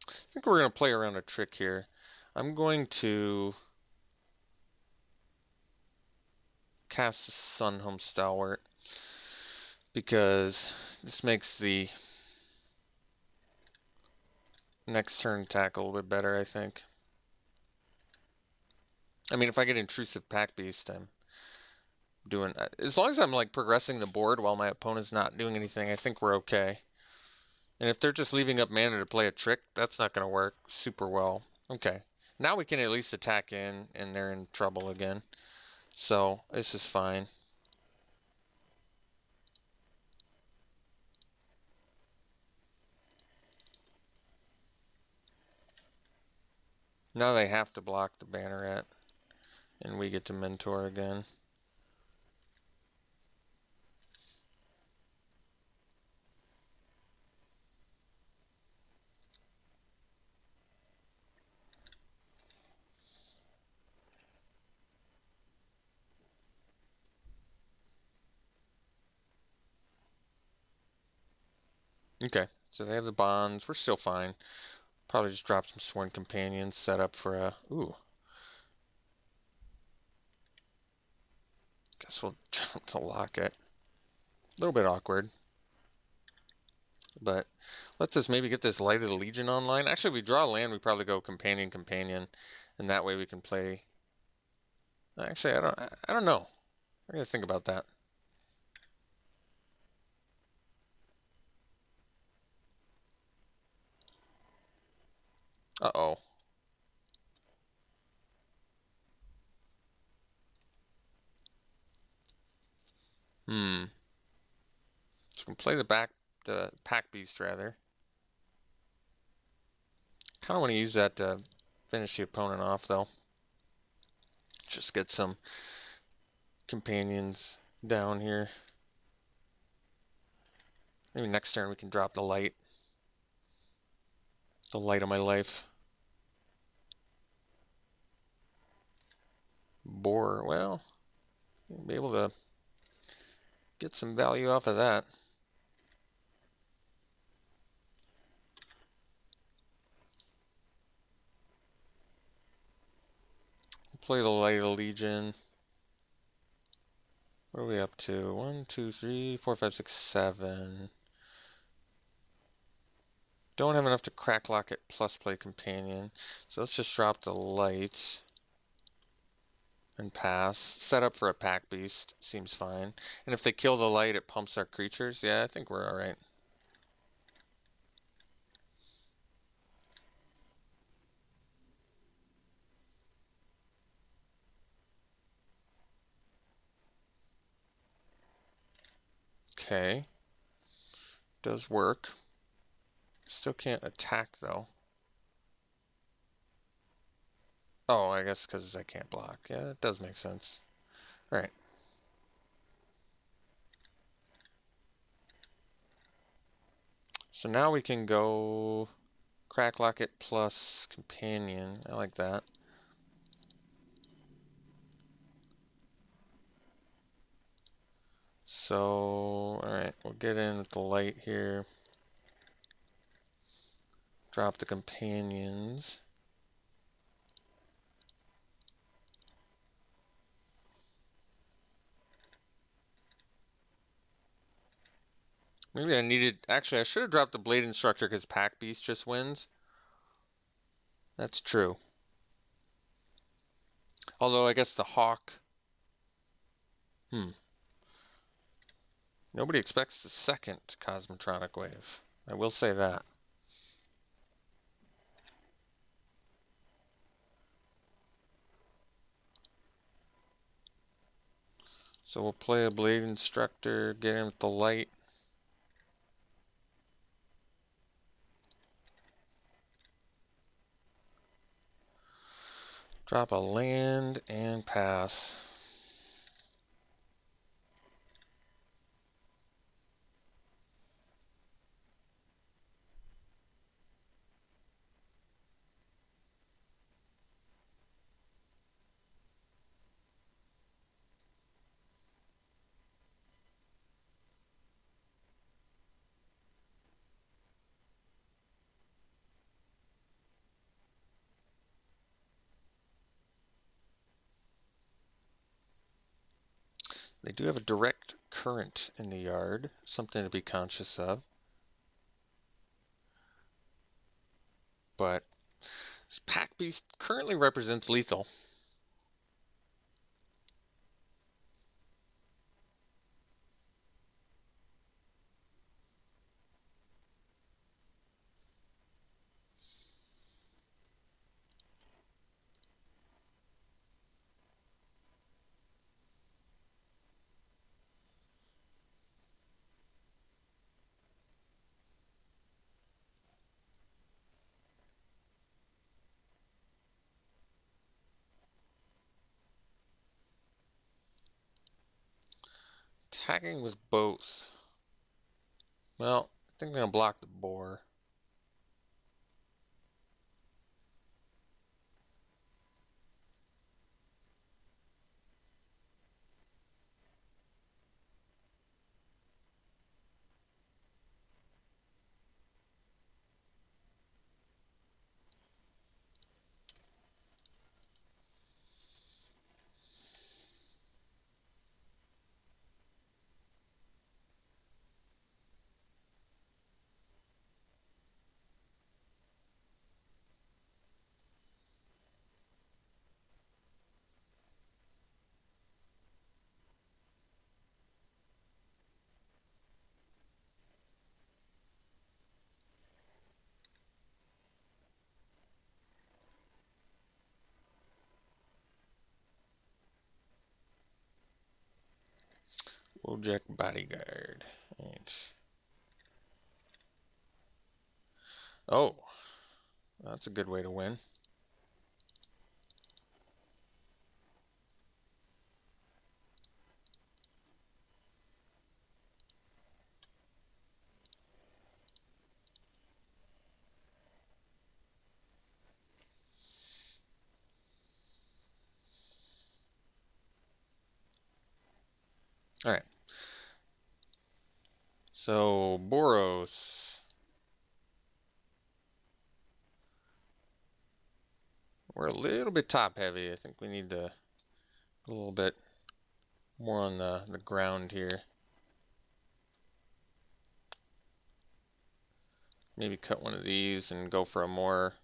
I think we're going to play around a trick here. I'm going to cast the Sunhome Stalwart because this makes the next turn attack a little bit better, I think. I mean, if I get Intrusive Pack Beast, I'm doing... As long as I'm like progressing the board while my opponent's not doing anything, I think we're okay. And if they're just leaving up mana to play a trick, that's not going to work super well. Okay. Now we can at least attack in, and they're in trouble again. So, this is fine. Now they have to block the banneret, and we get to mentor again. Okay, so they have the bonds. We're still fine. Probably just drop some Sworn Companions, set up for a... Ooh. Guess we'll jump to lock it. A little bit awkward. But let's just maybe get this Light of the Legion online. Actually, if we draw land, we probably go Companion, Companion. And that way we can play... Actually, I don't know. I gotta think about that. Uh-oh. Hmm. So we can play the Pack Beast rather. Kind of want to use that to finish the opponent off though. just get some companions down here. Maybe next turn we can drop the light. The light of my life. Boar, well, you'll be able to get some value off of that. Play the Light of the Legion. What are we up to? 1, 2, 3, 4, 5, 6, 7. Don't have enough to crack lock it plus play companion. So let's just drop the light and pass. Set up for a pack beast. Seems fine. And if they kill the light, it pumps our creatures. Yeah, I think we're alright. Okay. Does work. Still can't attack though. Oh, I guess because I can't block. Yeah, it does make sense. Alright. So now we can go crack lock it plus companion. I like that. So, alright, we'll get in with the light here. Drop the companions. Maybe I needed... Actually, I should have dropped the Blade Instructor because Pack Beast just wins. That's true. Although, I guess the Hawk... Nobody expects the second Cosmotronic Wave. I will say that. So we'll play a Blade Instructor, get in with the light. Drop a land and pass. They do have a direct current in the yard, something to be conscious of. But this Pack Beast currently represents lethal. Attacking with both. Well, I think I'm going to block the boar. Wojak Bodyguard. Right. Oh, that's a good way to win. All right. So Boros. We're a little bit top heavy. I think we need to a little bit more on the ground here. Maybe cut one of these and go for a more...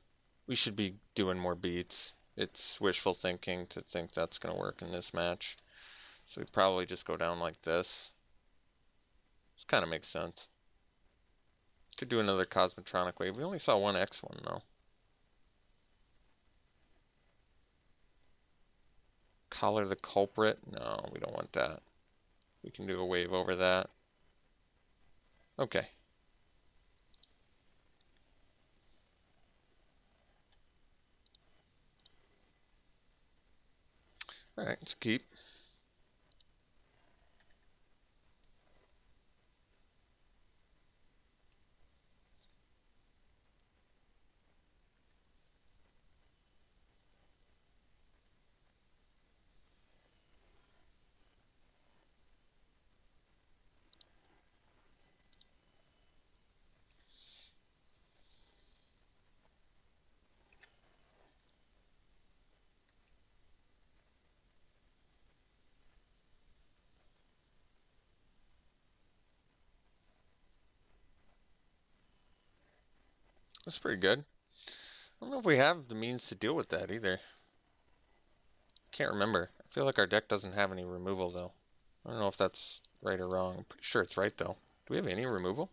We should be doing more beats. It's wishful thinking to think that's going to work in this match. So we probably just go down like this. This kind of makes sense. Could do another Cosmotronic Wave. We only saw one X one though. Collar the Culprit? No, we don't want that. We can do a wave over that. Okay. Alright, let's keep. That's pretty good. I don't know if we have the means to deal with that either. Can't remember. I feel like our deck doesn't have any removal though. I don't know if that's right or wrong. I'm pretty sure it's right though. Do we have any removal?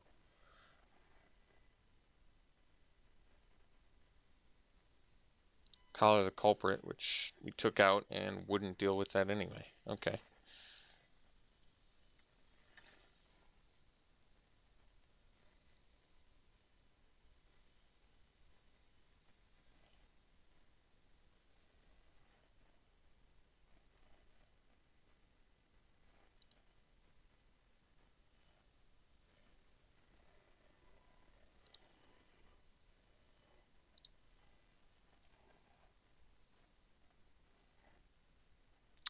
Collar the Culprit, which we took out and wouldn't deal with that anyway. Okay.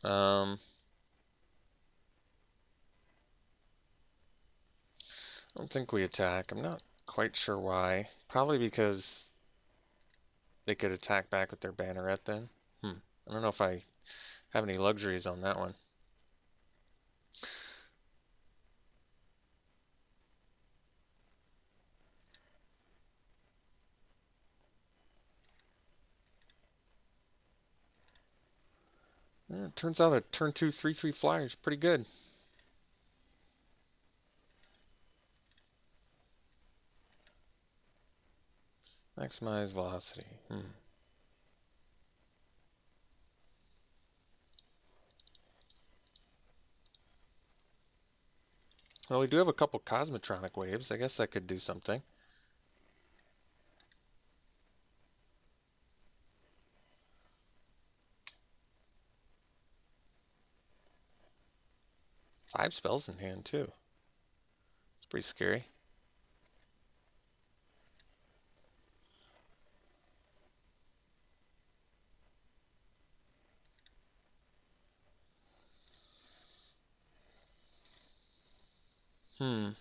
I don't think we attack. I'm not quite sure why. Probably because they could attack back with their banneret then. I don't know if I have any luxuries on that one. Yeah, it turns out a turn 2 3/3 flyer is pretty good. Maximize velocity. Well, we do have a couple Cosmotronic Waves. I guess that could do something. Five spells in hand, too. It's pretty scary. Hmm.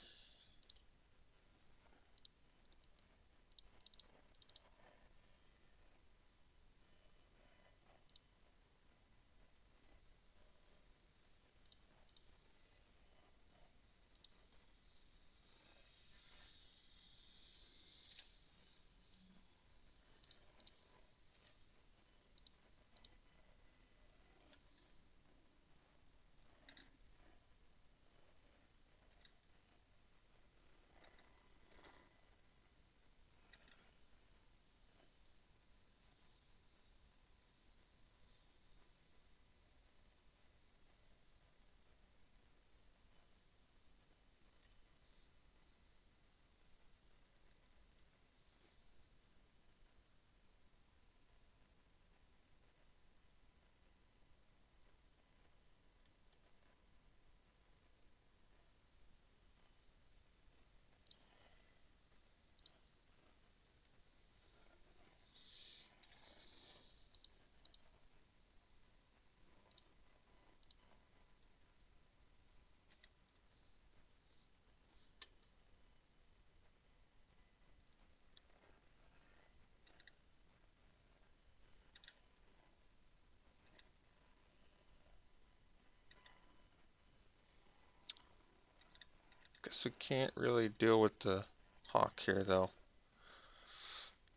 Guess we can't really deal with the hawk here though.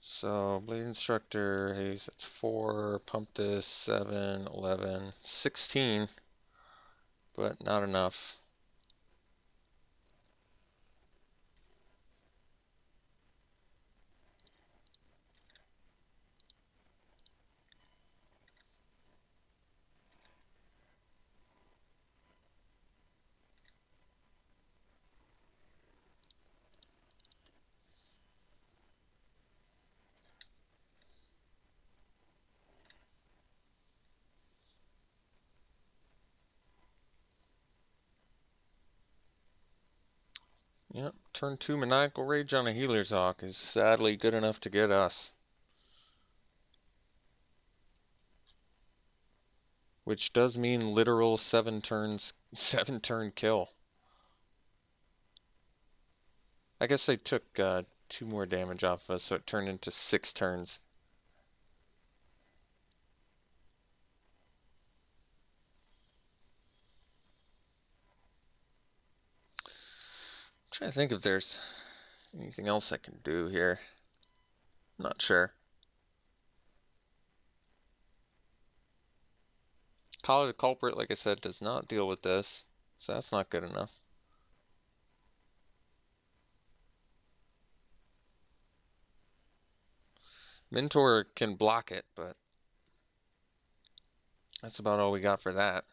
So blade instructor, haze, that's 4, pump this, 7, 11, 16, but not enough. Yep, turn 2 Maniacal Rage on a Healer's Hawk is sadly good enough to get us. Which does mean literal 7 turns, 7 turn kill. I guess they took 2 more damage off of us, so it turned into 6 turns. I'm trying to think if there's anything else I can do here. I'm not sure. Collar the Culprit, like I said, does not deal with this, so that's not good enough. Mentor can block it, but that's about all we got for that.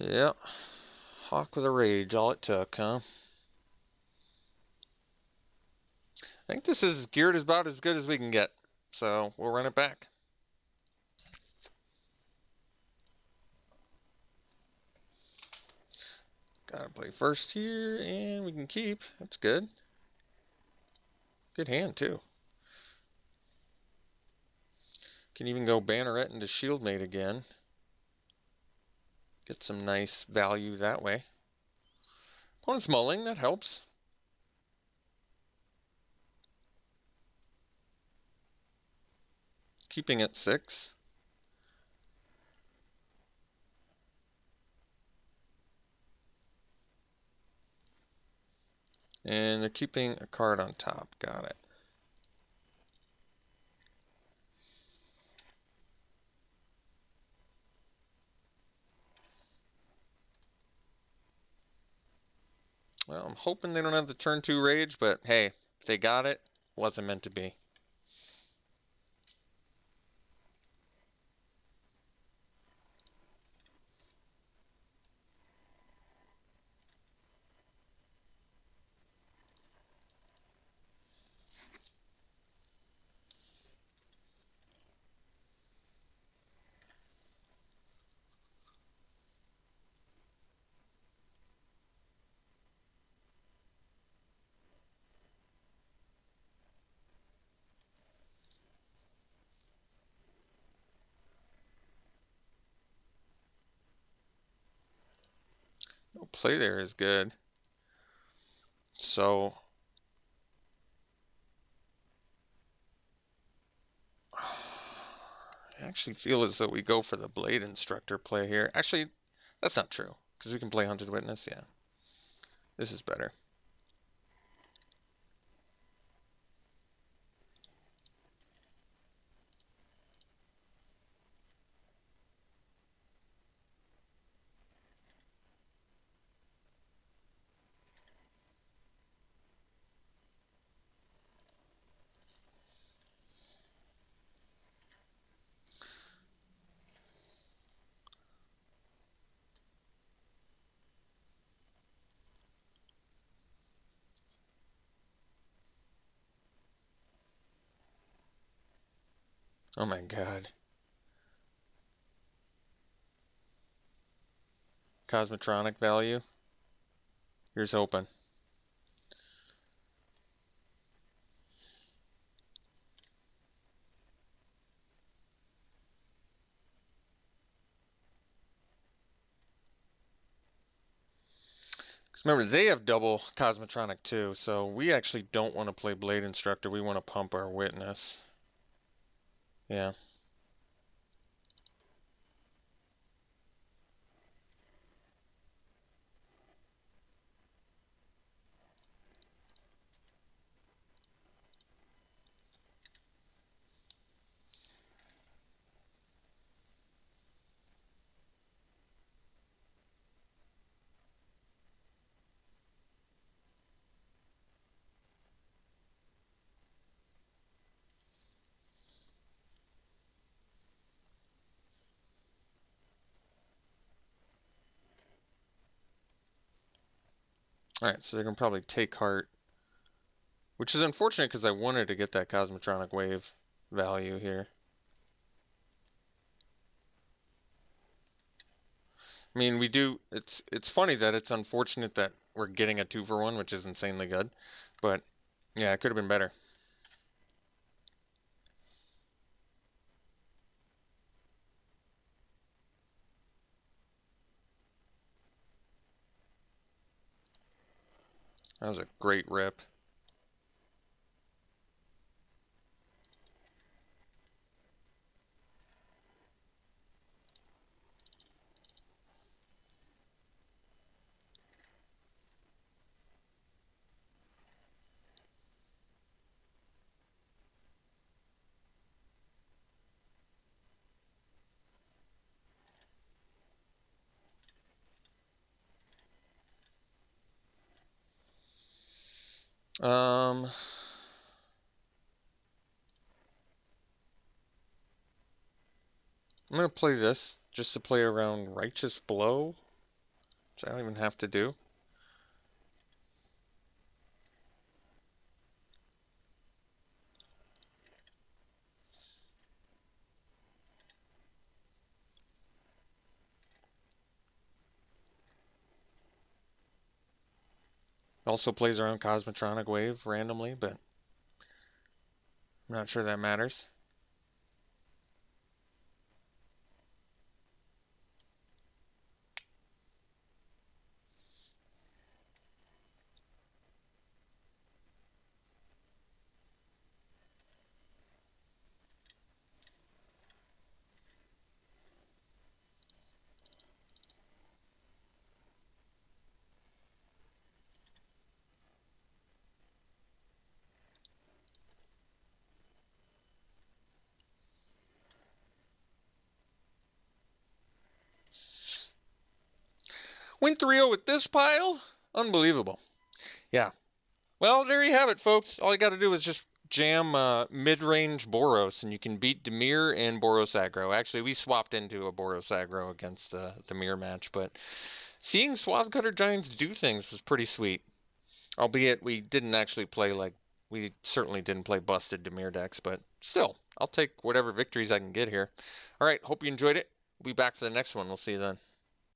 Yep. Hawk with a Rage, all it took, huh? I think this is geared about as good as we can get, so we'll run it back. Gotta play first here, and we can keep. That's good. Good hand, too. Can even go Banneret into Shieldmate again. Get some nice value that way. Opponent's mulling, that helps. Keeping at 6. And they're keeping a card on top. Got it. Well, I'm hoping they don't have the turn 2 Rage, but hey, if they got it, wasn't meant to be. No play there is good. So I actually feel as though we go for the Blade Instructor play here. Actually, that's not true, because we can play Hunted Witness, yeah. This is better. Oh my god. Cosmetronic value. Here's hoping. Remember, they have double Cosmotronic too, so we actually don't want to play Blade Instructor. We want to pump our Witness. Yeah. Alright, so they're going to probably take Heart. Which is unfortunate because I wanted to get that Cosmotronic Wave value here. I mean, we do. It's funny that it's unfortunate that we're getting a 2-for-1, which is insanely good. But yeah, it could have been better. That was a great rip. Um, I'm gonna play this just to play around Righteous Blow, which I don't even have to do. It also plays around Cosmotronic Wave randomly, but I'm not sure that matters. Win 3-0 with this pile? Unbelievable. Yeah. Well, there you have it, folks. All you got to do is just jam mid-range Boros, and you can beat Dimir and Boros aggro. Actually, we swapped into a Boros aggro against the mirror match, but seeing Swathcutter Giants do things was pretty sweet. Albeit we didn't actually play we certainly didn't play busted Dimir decks, but still, I'll take whatever victories I can get here. All right, hope you enjoyed it. We'll be back for the next one. We'll see you then.